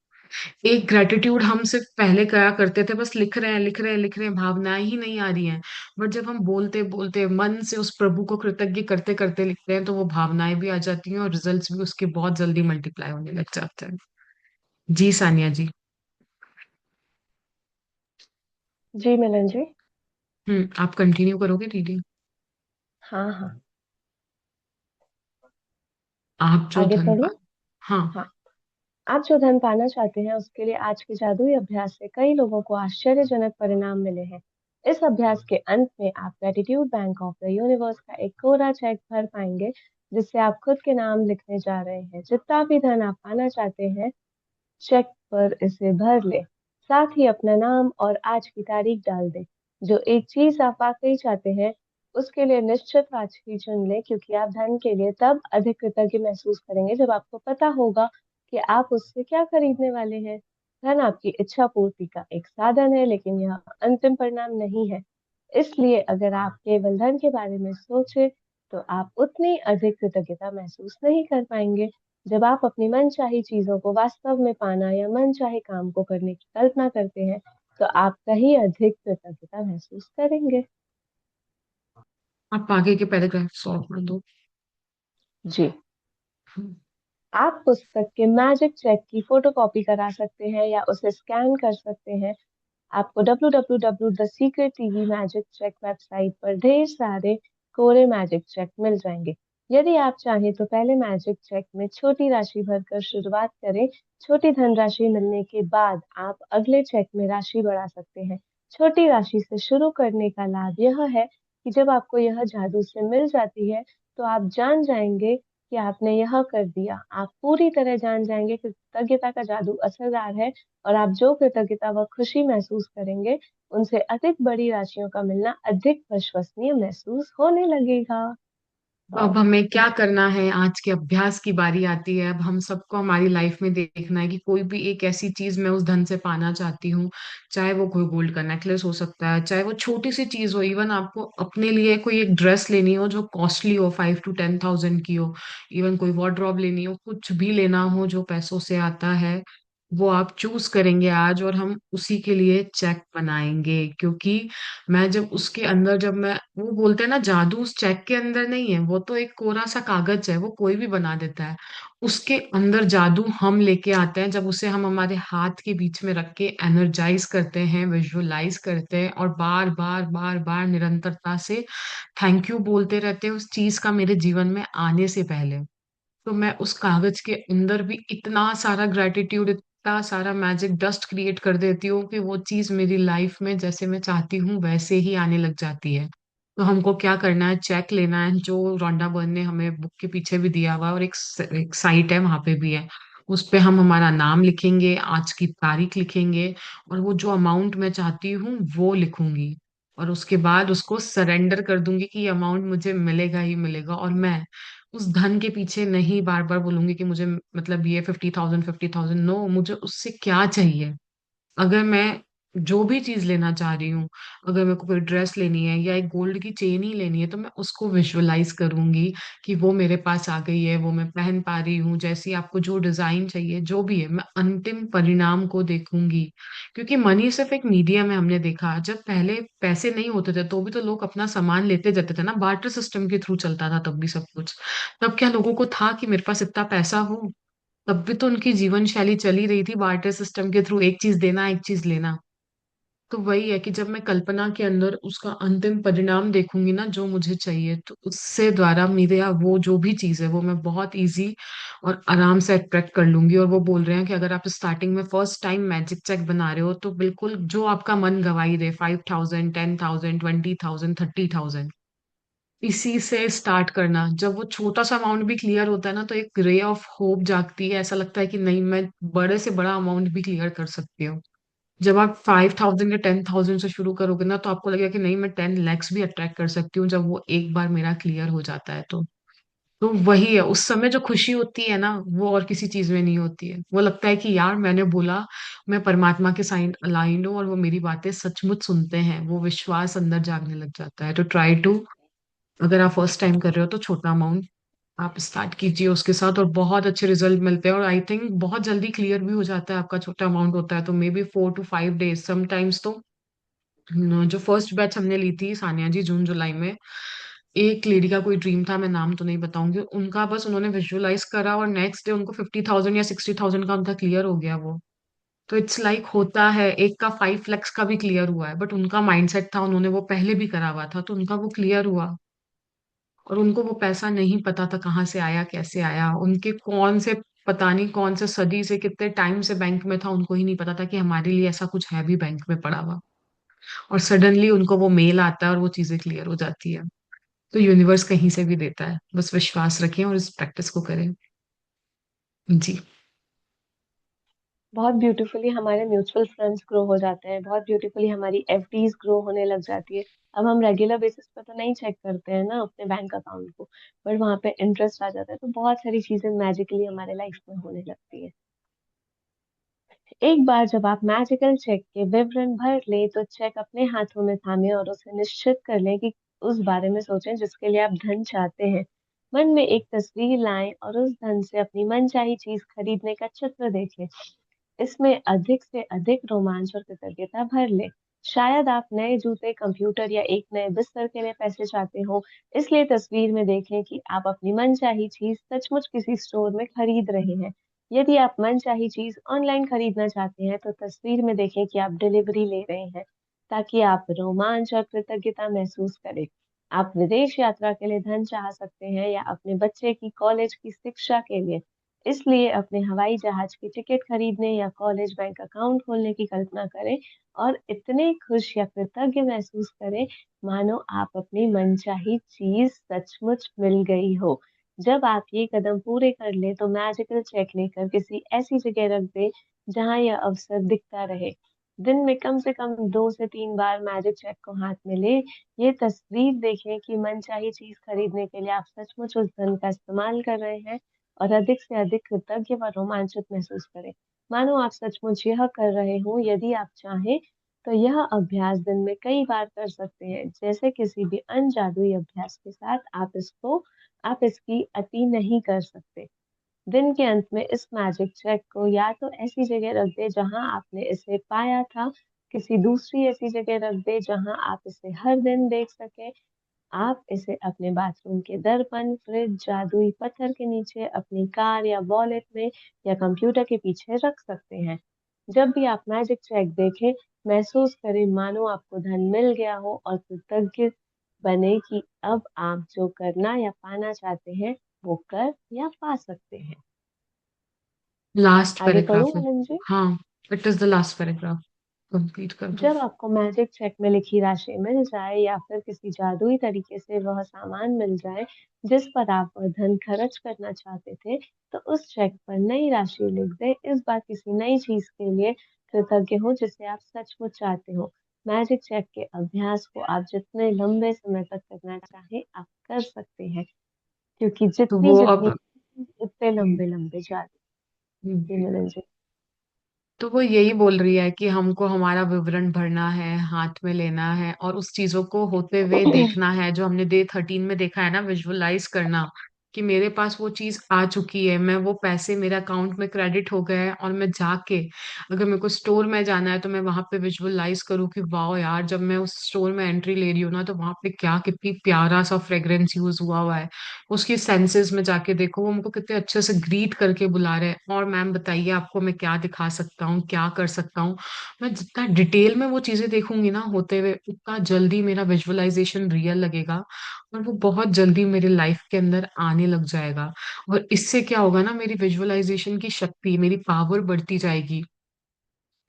एक ग्रेटिट्यूड हम सिर्फ पहले करा करते थे, बस लिख रहे हैं लिख रहे हैं लिख रहे हैं, भावनाएं ही नहीं आ रही हैं। बट जब हम बोलते बोलते मन से उस प्रभु को कृतज्ञ करते करते लिखते हैं, तो वो भावनाएं भी आ जाती हैं और रिजल्ट्स भी उसके बहुत जल्दी मल्टीप्लाई होने लग जाते हैं। जी सानिया जी। जी मिलन जी। आप कंटिन्यू करोगे रीडिंग? हाँ हाँ। आप जो आगे धन पढ़ूं? पा। हाँ। हाँ। आप जो धन पाना चाहते हैं उसके लिए आज के जादुई अभ्यास से कई लोगों को आश्चर्यजनक परिणाम मिले हैं। इस अभ्यास के अंत में आप gratitude bank of the universe का एक कोरा चेक भर पाएंगे, जिससे आप खुद के नाम लिखने जा रहे हैं। जितना भी धन आप पाना चाहते हैं, चेक पर इसे भर ले। साथ ही अपना नाम और आज की तारीख डाल दे। जो एक चीज आप वाकई चाहते हैं, उसके लिए निश्चित राशि चुन ले, क्योंकि आप धन के लिए तब अधिक कृतज्ञ महसूस करेंगे जब आपको पता होगा कि आप उससे क्या खरीदने वाले हैं। धन आपकी इच्छा पूर्ति का एक साधन है, लेकिन यह अंतिम परिणाम नहीं है। इसलिए अगर आप केवल धन के बारे में सोचे, तो आप उतनी अधिक कृतज्ञता महसूस नहीं कर पाएंगे। जब आप अपनी मनचाही चीजों को वास्तव में पाना या मनचाहे काम को करने की कल्पना करते हैं, तो आप कहीं अधिक कृतज्ञता महसूस करेंगे। आप आगे के पैराग्राफ सॉल्व कर दो। जी। हम्म। आप पुस्तक के मैजिक चेक की फोटोकॉपी करा सकते हैं या उसे स्कैन कर सकते हैं। आपको www the secret TV magic check website पर ढेर सारे कोरे मैजिक चेक मिल जाएंगे। यदि आप चाहें तो पहले मैजिक चेक में छोटी राशि भरकर शुरुआत करें। छोटी धनराशि मिलने के बाद आप अगले चेक में राशि बढ़ा सकते हैं। छोटी राशि से शुरू करने का लाभ यह है कि जब आपको यह जादू से मिल जाती है, तो आप जान जाएंगे कि आपने यह कर दिया। आप पूरी तरह जान जाएंगे कि कृतज्ञता का जादू असरदार है, और आप जो कृतज्ञता व खुशी महसूस करेंगे, उनसे अधिक बड़ी राशियों का मिलना अधिक विश्वसनीय महसूस होने लगेगा। अब वाह। हमें क्या करना है, आज के अभ्यास की बारी आती है। अब हम सबको हमारी लाइफ में देखना है कि कोई भी एक ऐसी चीज मैं उस धन से पाना चाहती हूँ। चाहे वो कोई गोल्ड का नेकलेस हो सकता है, चाहे वो छोटी सी चीज हो, इवन आपको अपने लिए कोई एक ड्रेस लेनी हो जो कॉस्टली हो, 5 to 10 thousand की हो, इवन कोई वार्डरोब लेनी हो, कुछ भी लेना हो जो पैसों से आता है, वो आप चूज करेंगे आज, और हम उसी के लिए चेक बनाएंगे। क्योंकि मैं जब उसके अंदर, जब मैं, वो बोलते हैं ना, जादू उस चेक के अंदर नहीं है, वो तो एक कोरा सा कागज है, वो कोई भी बना देता है। उसके अंदर जादू हम लेके आते हैं, जब उसे हम हमारे हाथ के बीच में रख के एनर्जाइज करते हैं, विजुअलाइज करते हैं, और बार बार बार बार निरंतरता से थैंक यू बोलते रहते हैं उस चीज का मेरे जीवन में आने से पहले। तो मैं उस कागज के अंदर भी इतना सारा ग्रेटिट्यूड, इतना सारा मैजिक डस्ट क्रिएट कर देती हूँ कि वो चीज मेरी लाइफ में जैसे मैं चाहती हूँ वैसे ही आने लग जाती है। तो हमको क्या करना है, चेक लेना है जो रोंडा बर्न ने हमें बुक के पीछे भी दिया हुआ है, और एक साइट है वहां पे भी है। उस पे हम हमारा नाम लिखेंगे, आज की तारीख लिखेंगे, और वो जो अमाउंट मैं चाहती हूँ वो लिखूंगी। और उसके बाद उसको सरेंडर कर दूंगी कि ये अमाउंट मुझे मिलेगा ही मिलेगा। और मैं उस धन के पीछे नहीं बार बार बोलूंगी कि मुझे मतलब ये 50,000 50,000, नो, मुझे उससे क्या चाहिए। अगर मैं जो भी चीज लेना चाह रही हूँ, अगर मेरे को कोई ड्रेस लेनी है या एक गोल्ड की चेन ही लेनी है, तो मैं उसको विजुअलाइज करूंगी कि वो मेरे पास आ गई है, वो मैं पहन पा रही हूँ, जैसी आपको जो डिजाइन चाहिए जो भी है, मैं अंतिम परिणाम को देखूंगी। क्योंकि मनी सिर्फ एक मीडियम है। हमने देखा जब पहले पैसे नहीं होते थे तो भी तो लोग अपना सामान लेते जाते थे ना, बार्टर सिस्टम के थ्रू चलता था तब भी सब कुछ। तब क्या लोगों को था कि मेरे पास इतना पैसा हो? तब भी तो उनकी जीवन शैली चली रही थी बार्टर सिस्टम के थ्रू, एक चीज देना एक चीज लेना। तो वही है कि जब मैं कल्पना के अंदर उसका अंतिम परिणाम देखूंगी ना, जो मुझे चाहिए, तो उससे द्वारा मेरे यहाँ वो जो भी चीज है वो मैं बहुत इजी और आराम से अट्रैक्ट कर लूंगी। और वो बोल रहे हैं कि अगर आप स्टार्टिंग में फर्स्ट टाइम मैजिक चेक बना रहे हो तो बिल्कुल जो आपका मन गवाही दे, 5,000, 10,000, 20,000, 30,000, इसी से स्टार्ट करना। जब वो छोटा सा अमाउंट भी क्लियर होता है ना, तो एक रे ऑफ होप जागती है, ऐसा लगता है कि नहीं, मैं बड़े से बड़ा अमाउंट भी क्लियर कर सकती हूँ। जब आप 5,000 या 10,000 से शुरू करोगे ना, तो आपको लगेगा कि नहीं, मैं 10 lakhs भी अट्रैक्ट कर सकती हूँ, जब वो एक बार मेरा क्लियर हो जाता है तो वही है, उस समय जो खुशी होती है ना, वो और किसी चीज में नहीं होती है। वो लगता है कि यार मैंने बोला, मैं परमात्मा के साइन अलाइंड हूँ, और वो मेरी बातें सचमुच सुनते हैं, वो विश्वास अंदर जागने लग जाता है। तो ट्राई टू, अगर आप फर्स्ट टाइम कर रहे हो तो छोटा अमाउंट आप स्टार्ट कीजिए उसके साथ, और बहुत अच्छे रिजल्ट मिलते हैं। और आई थिंक बहुत जल्दी क्लियर भी हो जाता है, आपका छोटा अमाउंट होता है तो may be 4 to 5 days sometimes. तो जो फर्स्ट बैच हमने ली थी सानिया जी, जून जुलाई में, एक लेडी का कोई ड्रीम था, मैं नाम तो नहीं बताऊंगी उनका, बस उन्होंने विजुअलाइज करा और नेक्स्ट डे उनको 50,000 या 60,000 का उनका क्लियर हो गया वो। तो इट्स लाइक होता है, एक का 5 lakhs का भी क्लियर हुआ है, बट उनका माइंडसेट था, उन्होंने वो पहले भी करा हुआ था तो उनका वो क्लियर हुआ। और उनको वो पैसा नहीं पता था कहाँ से आया, कैसे आया, उनके कौन से, पता नहीं कौन से सदी से कितने टाइम से बैंक में था, उनको ही नहीं पता था कि हमारे लिए ऐसा कुछ है भी बैंक में पड़ा हुआ। और सडनली उनको वो मेल आता है और वो चीजें क्लियर हो जाती है। तो यूनिवर्स कहीं से भी देता है, बस विश्वास रखें और इस प्रैक्टिस को करें। जी। बहुत ब्यूटीफुली हमारे म्यूचुअल फंड्स ग्रो हो जाते हैं, बहुत ब्यूटीफुली हमारी एफडीज ग्रो होने लग जाती है। अब हम रेगुलर बेसिस पे तो नहीं चेक करते हैं ना अपने बैंक अकाउंट को, बट वहां पे इंटरेस्ट आ जाता है, तो बहुत सारी चीजें मैजिकली हमारे लाइफ में होने लगती है। एक बार जब आप मैजिकल चेक के विवरण भर लें तो चेक अपने हाथों में थामें और उसे निश्चित कर लें कि उस बारे में सोचें जिसके लिए आप धन चाहते हैं। मन में एक तस्वीर लाएं और उस धन से अपनी मनचाही चीज खरीदने का चित्र देखें। इसमें अधिक से अधिक रोमांच और कृतज्ञता भर ले। शायद आप नए जूते, कंप्यूटर या एक नए बिस्तर के लिए पैसे चाहते हो, इसलिए तस्वीर में देखें कि आप अपनी मनचाही चीज सचमुच किसी स्टोर में खरीद रहे हैं। यदि आप मनचाही चीज ऑनलाइन खरीदना चाहते हैं, तो तस्वीर में देखें कि आप डिलीवरी ले रहे हैं, ताकि आप रोमांच और कृतज्ञता महसूस करें। आप विदेश यात्रा के लिए धन चाह सकते हैं या अपने बच्चे की कॉलेज की शिक्षा के लिए, इसलिए अपने हवाई जहाज की टिकट खरीदने या कॉलेज बैंक अकाउंट खोलने की कल्पना करें और इतने खुश या कृतज्ञ महसूस करें मानो आप अपनी मनचाही चीज सचमुच मिल गई हो। जब आप ये कदम पूरे कर लें तो मैजिकल चेक लेकर किसी ऐसी जगह रख दें जहां यह अवसर दिखता रहे। दिन में कम से कम 2 से 3 बार मैजिक चेक को हाथ में ले, ये तस्वीर देखें कि मनचाही चीज खरीदने के लिए आप सचमुच उस धन का इस्तेमाल कर रहे हैं और अधिक से अधिक कृतज्ञ व रोमांचित महसूस करें, मानो आप सचमुच यह कर रहे हों। यदि आप चाहें तो यह अभ्यास दिन में कई बार कर सकते हैं। जैसे किसी भी अन्य जादुई अभ्यास के साथ आप इसकी अति नहीं कर सकते। दिन के अंत में इस मैजिक चेक को या तो ऐसी जगह रख दे जहां आपने इसे पाया था, किसी दूसरी ऐसी जगह रख दे जहां आप इसे हर दिन देख सके। आप इसे अपने बाथरूम के दर्पण, फ्रिज, जादुई पत्थर के नीचे, अपनी कार या वॉलेट में या कंप्यूटर के पीछे रख सकते हैं। जब भी आप मैजिक चेक देखें, महसूस करें मानो आपको धन मिल गया हो और कृतज्ञ बने कि अब आप जो करना या पाना चाहते हैं वो कर या पा सकते हैं। लास्ट आगे पढ़ूं पैराग्राफ है। आनंद जी? हाँ, it is the last paragraph. Complete कर दो। जब आपको मैजिक चेक में लिखी राशि मिल जाए या फिर किसी जादुई तरीके से वह सामान मिल जाए जिस पर आप वह धन खर्च करना चाहते थे, तो उस चेक पर नई राशि लिख दें। इस बार किसी नई चीज के लिए कृतज्ञ हो जिसे आप सचमुच चाहते हो। मैजिक चेक के अभ्यास को आप जितने लंबे समय तक करना चाहें आप कर सकते हैं, क्योंकि तो जितनी वो जितनी अब उतने लंबे लंबे जादू। जी मिलन जी। तो वो यही बोल रही है कि हमको हमारा विवरण भरना है, हाथ में लेना है और उस चीजों को होते हुए देखना है, जो हमने डे 13 में देखा है ना, विजुअलाइज करना कि मेरे पास वो चीज आ चुकी है, मैं वो पैसे मेरे अकाउंट में क्रेडिट हो गए हैं और मैं जाके, अगर मेरे को स्टोर में जाना है तो मैं वहां पे विजुअलाइज करूँ कि वाह यार, जब मैं उस स्टोर में एंट्री ले रही हूँ ना, तो वहां पे क्या कितनी प्यारा सा फ्रेग्रेंस यूज हुआ हुआ है। उसकी सेंसेस में जाके देखो, वो हमको कितने अच्छे से ग्रीट करके बुला रहे हैं, और मैम बताइए आपको मैं क्या दिखा सकता हूँ, क्या कर सकता हूँ। मैं जितना डिटेल में वो चीजें देखूंगी ना होते हुए, उतना जल्दी मेरा विजुअलाइजेशन रियल लगेगा और वो बहुत जल्दी मेरे लाइफ के अंदर आने लग जाएगा। और इससे क्या होगा ना, मेरी विजुअलाइजेशन की शक्ति, मेरी पावर बढ़ती जाएगी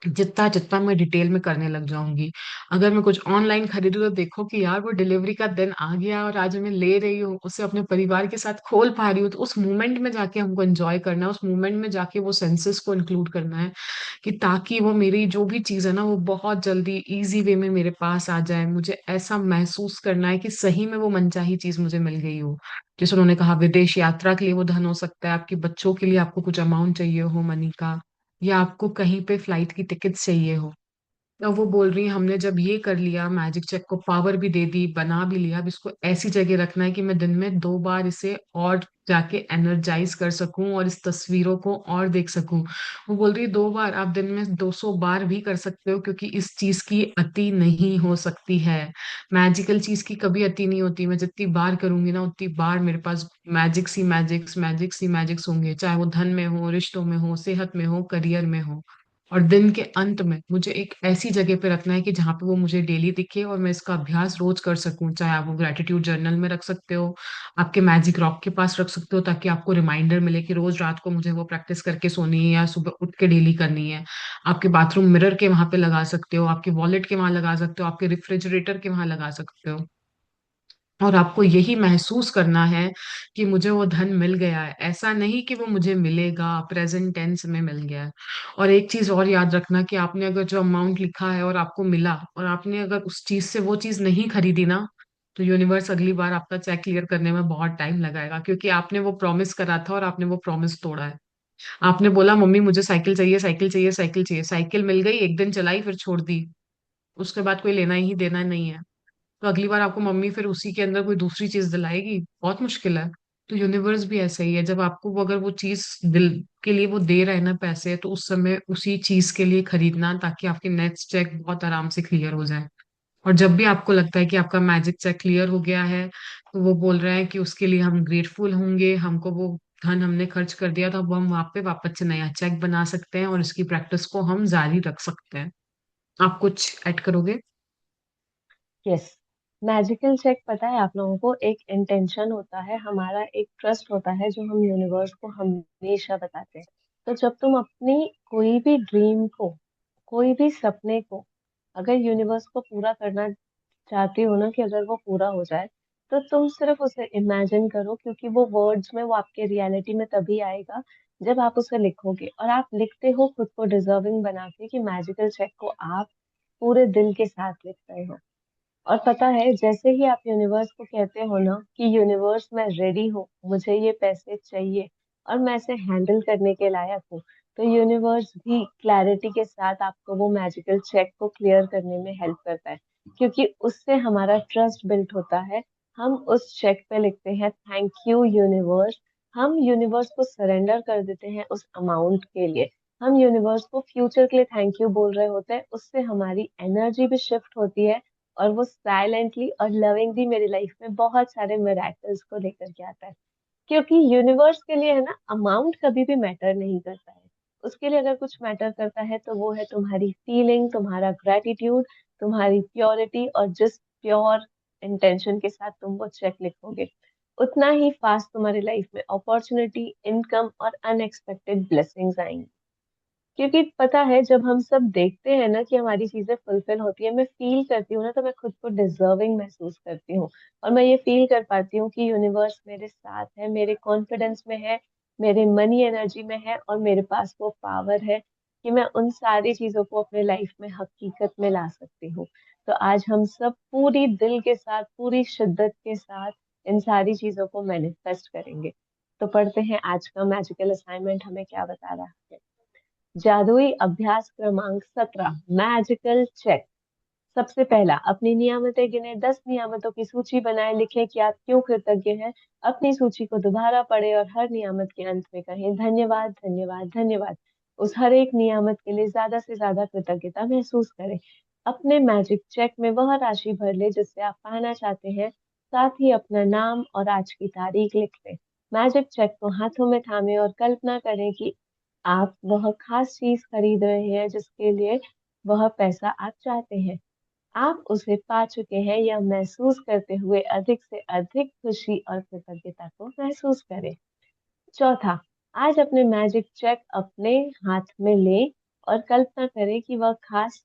जितना जितना मैं डिटेल में करने लग जाऊंगी। अगर मैं कुछ ऑनलाइन खरीदूं तो देखो कि यार वो डिलीवरी का दिन आ गया और आज मैं ले रही हूँ, उसे अपने परिवार के साथ खोल पा रही हूँ, तो उस मोमेंट में जाके हमको एंजॉय करना है, उस मोमेंट में जाके वो सेंसेस को इंक्लूड करना है, कि ताकि वो मेरी जो भी चीज है ना वो बहुत जल्दी इजी वे में मेरे पास आ जाए। मुझे ऐसा महसूस करना है कि सही में वो मनचाही चीज मुझे मिल गई हो। जैसे उन्होंने कहा, विदेश यात्रा के लिए वो धन हो सकता है, आपके बच्चों के लिए आपको कुछ अमाउंट चाहिए हो मनी का, या आपको कहीं पे फ्लाइट की टिकट चाहिए हो। तो वो बोल रही है हमने जब ये कर लिया, मैजिक चेक को पावर भी दे दी, बना भी लिया, अब इसको ऐसी जगह रखना है कि मैं दिन में 2 बार इसे और जाके एनर्जाइज कर सकूं और इस तस्वीरों को और देख सकूं। वो बोल रही है 2 बार, आप दिन में 200 बार भी कर सकते हो, क्योंकि इस चीज की अति नहीं हो सकती है। मैजिकल चीज की कभी अति नहीं होती, मैं जितनी बार करूंगी ना उतनी बार मेरे पास मैजिक्स ही मैजिक्स होंगे, चाहे वो धन में हो, रिश्तों में हो, सेहत में हो, करियर में हो। और दिन के अंत में मुझे एक ऐसी जगह पे रखना है कि जहाँ पे वो मुझे डेली दिखे और मैं इसका अभ्यास रोज कर सकूं। चाहे आप वो ग्रेटिट्यूड जर्नल में रख सकते हो, आपके मैजिक रॉक के पास रख सकते हो, ताकि आपको रिमाइंडर मिले कि रोज रात को मुझे वो प्रैक्टिस करके सोनी है या सुबह उठ के डेली करनी है। आपके बाथरूम मिरर के वहां पे लगा सकते हो, आपके वॉलेट के वहां लगा सकते हो, आपके रेफ्रिजरेटर के वहां लगा सकते हो। और आपको यही महसूस करना है कि मुझे वो धन मिल गया है, ऐसा नहीं कि वो मुझे मिलेगा, प्रेजेंट टेंस में मिल गया है। और एक चीज और याद रखना कि आपने अगर जो अमाउंट लिखा है और आपको मिला, और आपने अगर उस चीज से वो चीज नहीं खरीदी ना, तो यूनिवर्स अगली बार आपका चेक क्लियर करने में बहुत टाइम लगाएगा, क्योंकि आपने वो प्रॉमिस करा था और आपने वो प्रॉमिस तोड़ा है। आपने बोला मम्मी मुझे साइकिल चाहिए, साइकिल चाहिए, साइकिल चाहिए, साइकिल मिल गई, एक दिन चलाई फिर छोड़ दी, उसके बाद कोई लेना ही देना नहीं है। तो अगली बार आपको मम्मी फिर उसी के अंदर कोई दूसरी चीज दिलाएगी, बहुत मुश्किल है। तो यूनिवर्स भी ऐसा ही है, जब आपको वो अगर वो चीज दिल के लिए वो दे रहा है ना पैसे, तो उस समय उसी चीज के लिए खरीदना, ताकि आपके नेक्स्ट चेक बहुत आराम से क्लियर हो जाए। और जब भी आपको लगता है कि आपका मैजिक चेक क्लियर हो गया है, तो वो बोल रहा है कि उसके लिए हम ग्रेटफुल होंगे, हमको वो धन हमने खर्च कर दिया, तो अब हम वहां पे वापस से नया चेक बना सकते हैं और इसकी प्रैक्टिस को हम जारी रख सकते हैं। आप कुछ ऐड करोगे? यस। मैजिकल चेक पता है आप लोगों को, एक इंटेंशन होता है हमारा, एक ट्रस्ट होता है जो हम यूनिवर्स को हमेशा बताते हैं। तो जब तुम अपनी कोई भी ड्रीम को, कोई भी सपने को अगर यूनिवर्स को पूरा करना चाहती हो ना, कि अगर वो पूरा हो जाए, तो तुम सिर्फ उसे इमेजिन करो, क्योंकि वो वर्ड्स में, वो आपके रियलिटी में तभी आएगा जब आप उसे लिखोगे। और आप लिखते हो खुद को डिजर्विंग बना के कि मैजिकल चेक को आप पूरे दिल के साथ लिख रहे हो। और पता है, जैसे ही आप यूनिवर्स को कहते हो ना कि यूनिवर्स मैं रेडी हूँ, मुझे ये पैसे चाहिए और मैं इसे हैंडल करने के लायक हूँ, तो यूनिवर्स भी क्लैरिटी के साथ आपको वो मैजिकल चेक को क्लियर करने में हेल्प करता है, क्योंकि उससे हमारा ट्रस्ट बिल्ट होता है। हम उस चेक पे लिखते हैं थैंक यू यूनिवर्स, हम यूनिवर्स को सरेंडर कर देते हैं उस अमाउंट के लिए। हम यूनिवर्स को फ्यूचर के लिए थैंक यू बोल रहे होते हैं, उससे हमारी एनर्जी भी शिफ्ट होती है, और वो साइलेंटली और लविंगली मेरी लाइफ में बहुत सारे मिरेकल्स को लेकर के आता है। क्योंकि यूनिवर्स के लिए है ना, अमाउंट कभी भी मैटर नहीं करता है। उसके लिए अगर कुछ मैटर करता है तो वो है तुम्हारी फीलिंग, तुम्हारा ग्रेटिट्यूड, तुम्हारी प्योरिटी, और जिस प्योर इंटेंशन के साथ तुम वो चेक लिखोगे, उतना ही फास्ट तुम्हारी लाइफ में अपॉर्चुनिटी, इनकम और अनएक्सपेक्टेड ब्लेसिंग्स आएंगी। क्योंकि पता है, जब हम सब देखते हैं ना कि हमारी चीजें फुलफिल होती है, मैं फील करती हूँ ना, तो मैं खुद को डिजर्विंग महसूस करती हूँ। और मैं ये फील कर पाती हूँ कि यूनिवर्स मेरे साथ है, मेरे कॉन्फिडेंस में है, मेरे मनी एनर्जी में है, और मेरे पास वो पावर है कि मैं उन सारी चीजों को अपने लाइफ में हकीकत में ला सकती हूँ। तो आज हम सब पूरी दिल के साथ, पूरी शिद्दत के साथ इन सारी चीजों को मैनिफेस्ट करेंगे। तो पढ़ते हैं आज का मैजिकल असाइनमेंट हमें क्या बता रहा है। जादुई अभ्यास क्रमांक 17, मैजिकल चेक। सबसे पहला, अपनी नियामतें गिने, 10 नियामतों की सूची बनाए, लिखें कि आप क्यों कृतज्ञ हैं। अपनी सूची को दोबारा पढ़े और हर नियामत के अंत में कहें धन्यवाद, धन्यवाद, धन्यवाद। उस हर एक नियामत के लिए ज्यादा से ज्यादा कृतज्ञता महसूस करें। अपने मैजिक चेक में वह राशि भर ले जिससे आप पाना चाहते हैं, साथ ही अपना नाम और आज की तारीख लिख लें। मैजिक चेक को हाथों में थामे और कल्पना करें कि आप वह खास चीज खरीद रहे हैं जिसके लिए वह पैसा आप चाहते हैं। आप उसे पा चुके हैं या महसूस करते हुए अधिक से अधिक खुशी और कृतज्ञता को महसूस करें। चौथा, आज अपने मैजिक चेक अपने हाथ में लें और कल्पना करें कि वह खास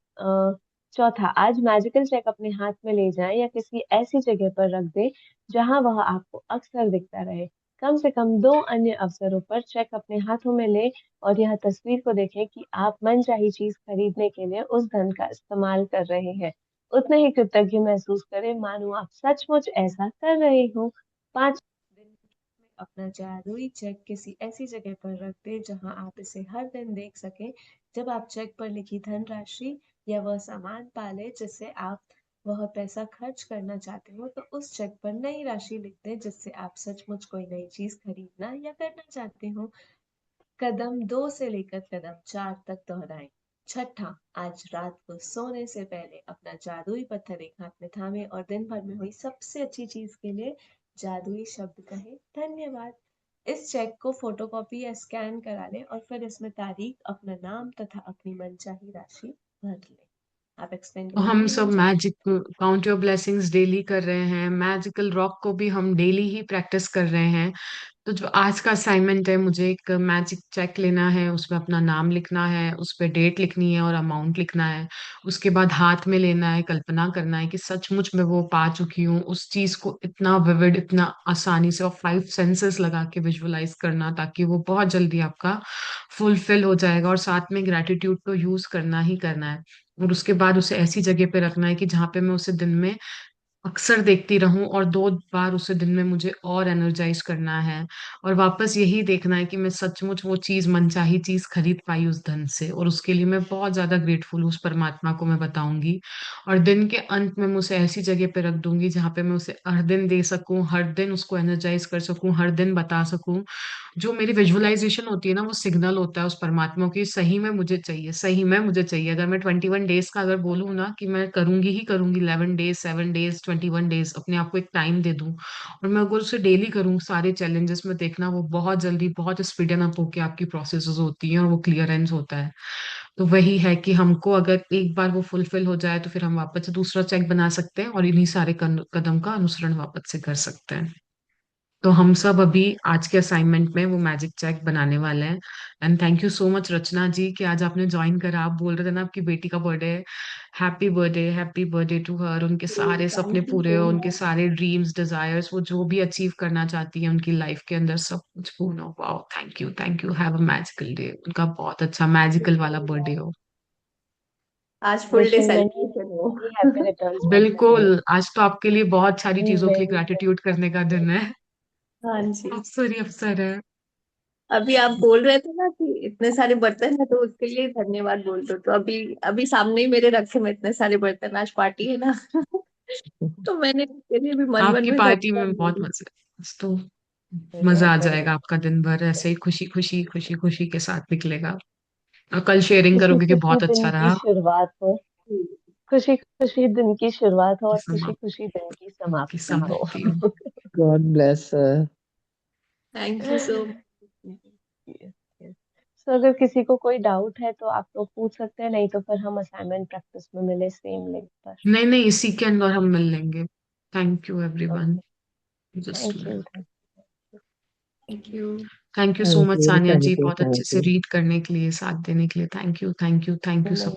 चौथा, आज मैजिकल चेक अपने हाथ में ले जाएं या किसी ऐसी जगह पर रख दें जहां वह आपको अक्सर दिखता रहे। कम से कम 2 अन्य अवसरों पर चेक अपने हाथों में लें और यह तस्वीर को देखें कि आप मनचाही चीज खरीदने के लिए उस धन का इस्तेमाल कर रहे हैं। उतने ही कृतज्ञ महसूस करें मानो आप सचमुच ऐसा कर रहे हो। 5 दिन में अपना जादुई चेक किसी ऐसी जगह पर रख दे जहां आप इसे हर दिन देख सकें। जब आप चेक पर लिखी धनराशि या वह सामान पाले जिससे आप वह पैसा खर्च करना चाहते हो, तो उस चेक पर नई राशि लिख दें जिससे आप सचमुच कोई नई चीज खरीदना या करना चाहते हो। कदम 2 से लेकर कदम 4 तक दोहराएं। छठा, आज रात को सोने से पहले अपना जादुई पत्थर एक हाथ में थामे और दिन भर में हुई सबसे अच्छी चीज के लिए जादुई शब्द कहे धन्यवाद। इस चेक को फोटोकॉपी या स्कैन करा लें और फिर इसमें तारीख, अपना नाम तथा अपनी मनचाही राशि भर लें। आप एक्सप्लेन तो करेंगे हम अपनी सब मनचाही। Magic count your blessings daily कर रहे हैं, मैजिकल रॉक को भी हम डेली ही प्रैक्टिस कर रहे हैं। तो जो आज का असाइनमेंट है, मुझे एक मैजिक चेक लेना है, उसमें अपना नाम लिखना है, उस पर डेट लिखनी है और अमाउंट लिखना है। उसके बाद हाथ में लेना है, कल्पना करना है कि सचमुच मैं वो पा चुकी हूँ उस चीज को, इतना विविड, इतना आसानी से, और 5 सेंसेस लगा के विजुअलाइज करना ताकि वो बहुत जल्दी आपका फुलफिल हो जाएगा। और साथ में ग्रेटिट्यूड तो यूज करना ही करना है। और उसके बाद उसे ऐसी जगह पे रखना है कि जहाँ पे मैं उसे दिन में अक्सर देखती रहूं, और 2 बार उसे दिन में मुझे और एनर्जाइज करना है। और वापस यही देखना है कि मैं सचमुच वो चीज, मनचाही चीज खरीद पाई उस धन से, और उसके लिए मैं बहुत ज्यादा ग्रेटफुल हूँ उस परमात्मा को, मैं बताऊंगी। और दिन के अंत में मैं उसे ऐसी जगह पे रख दूंगी जहाँ पे मैं उसे हर दिन दे सकूं, हर दिन उसको एनर्जाइज कर सकूं, हर दिन बता सकूं। जो मेरी विजुअलाइजेशन होती है ना, वो सिग्नल होता है उस परमात्मा की, सही में मुझे चाहिए, सही में मुझे चाहिए। अगर मैं 21 डेज का अगर बोलूँ ना कि मैं करूंगी ही करूंगी, 11 डेज, 7 डेज, 21 डेज, अपने आप को एक टाइम दे दूं, और मैं अगर उसे डेली करूँ, सारे चैलेंजेस में देखना वो बहुत जल्दी, बहुत स्पीडन अप होके आपकी प्रोसेस होती है और वो क्लियरेंस होता है। तो वही है कि हमको अगर एक बार वो फुलफिल हो जाए तो फिर हम वापस से दूसरा चेक बना सकते हैं और इन्हीं सारे कदम का अनुसरण वापस से कर सकते हैं। तो हम सब अभी आज के असाइनमेंट में वो मैजिक चेक बनाने वाले हैं। And thank you so much Rachna ji कि आज आपने ज्वाइन करा। आप बोल रहे थे ना आपकी बेटी का बर्थडे है। Happy birthday, happy birthday to her. उनके सारे सपने थैंक यू पूरे सो हो, उनके मच। सारे ड्रीम्स, डिजायर्स, वो जो भी अचीव करना चाहती है उनकी लाइफ के अंदर, सब कुछ पूर्ण हो। Wow, thank you, thank you. Have a magical day. उनका बहुत अच्छा मैजिकल वाला बर्थडे हो। आज फुल डे विशिंग मेनी बिल्कुल। Many many happy returns of the day. बिल्कुल, आज तो आपके लिए बहुत सारी चीजों के लिए मेनी ग्रेटिट्यूड मेनी करने का हैप्पी दिन है। रिटर्न्स। हाँ जी। अवसर ही अवसर है। अभी आप बोल रहे थे ना कि इतने सारे बर्तन है, तो उसके लिए धन्यवाद बोल दो। तो अभी अभी सामने ही मेरे रखे में इतने सारे बर्तन, आज पार्टी है ना। तो मैंने उसके लिए भी मन मन आपकी में पार्टी में धन्यवाद बहुत बोली। मजे। तो बढ़िया मजा आ बढ़िया। जाएगा, आपका दिन भर ऐसे ही खुशी खुशी खुशी खुशी के साथ निकलेगा। और कल शेयरिंग खुशी करोगे कि खुशी बहुत दिन अच्छा की रहा। शुरुआत हो। खुशी खुशी दिन की शुरुआत हो की और खुशी समाप्ति, खुशी दिन की की समाप्ति हो। समाप्ति हो। God bless sir. Thank you so. So अगर किसी को कोई डाउट है तो आप लोग पूछ सकते हैं, नहीं तो फिर हम असाइनमेंट प्रैक्टिस में मिले सेम लिंक पर। नहीं नहीं, इसी के अंदर हम मिल लेंगे। Thank you everyone. Okay. Just thank you thank thank you. Thank you so thank much you Sania thank ji, you बहुत अच्छे थैंक से यू। रीड करने के लिए, साथ देने के लिए। Thank you thank you thank you you. सब।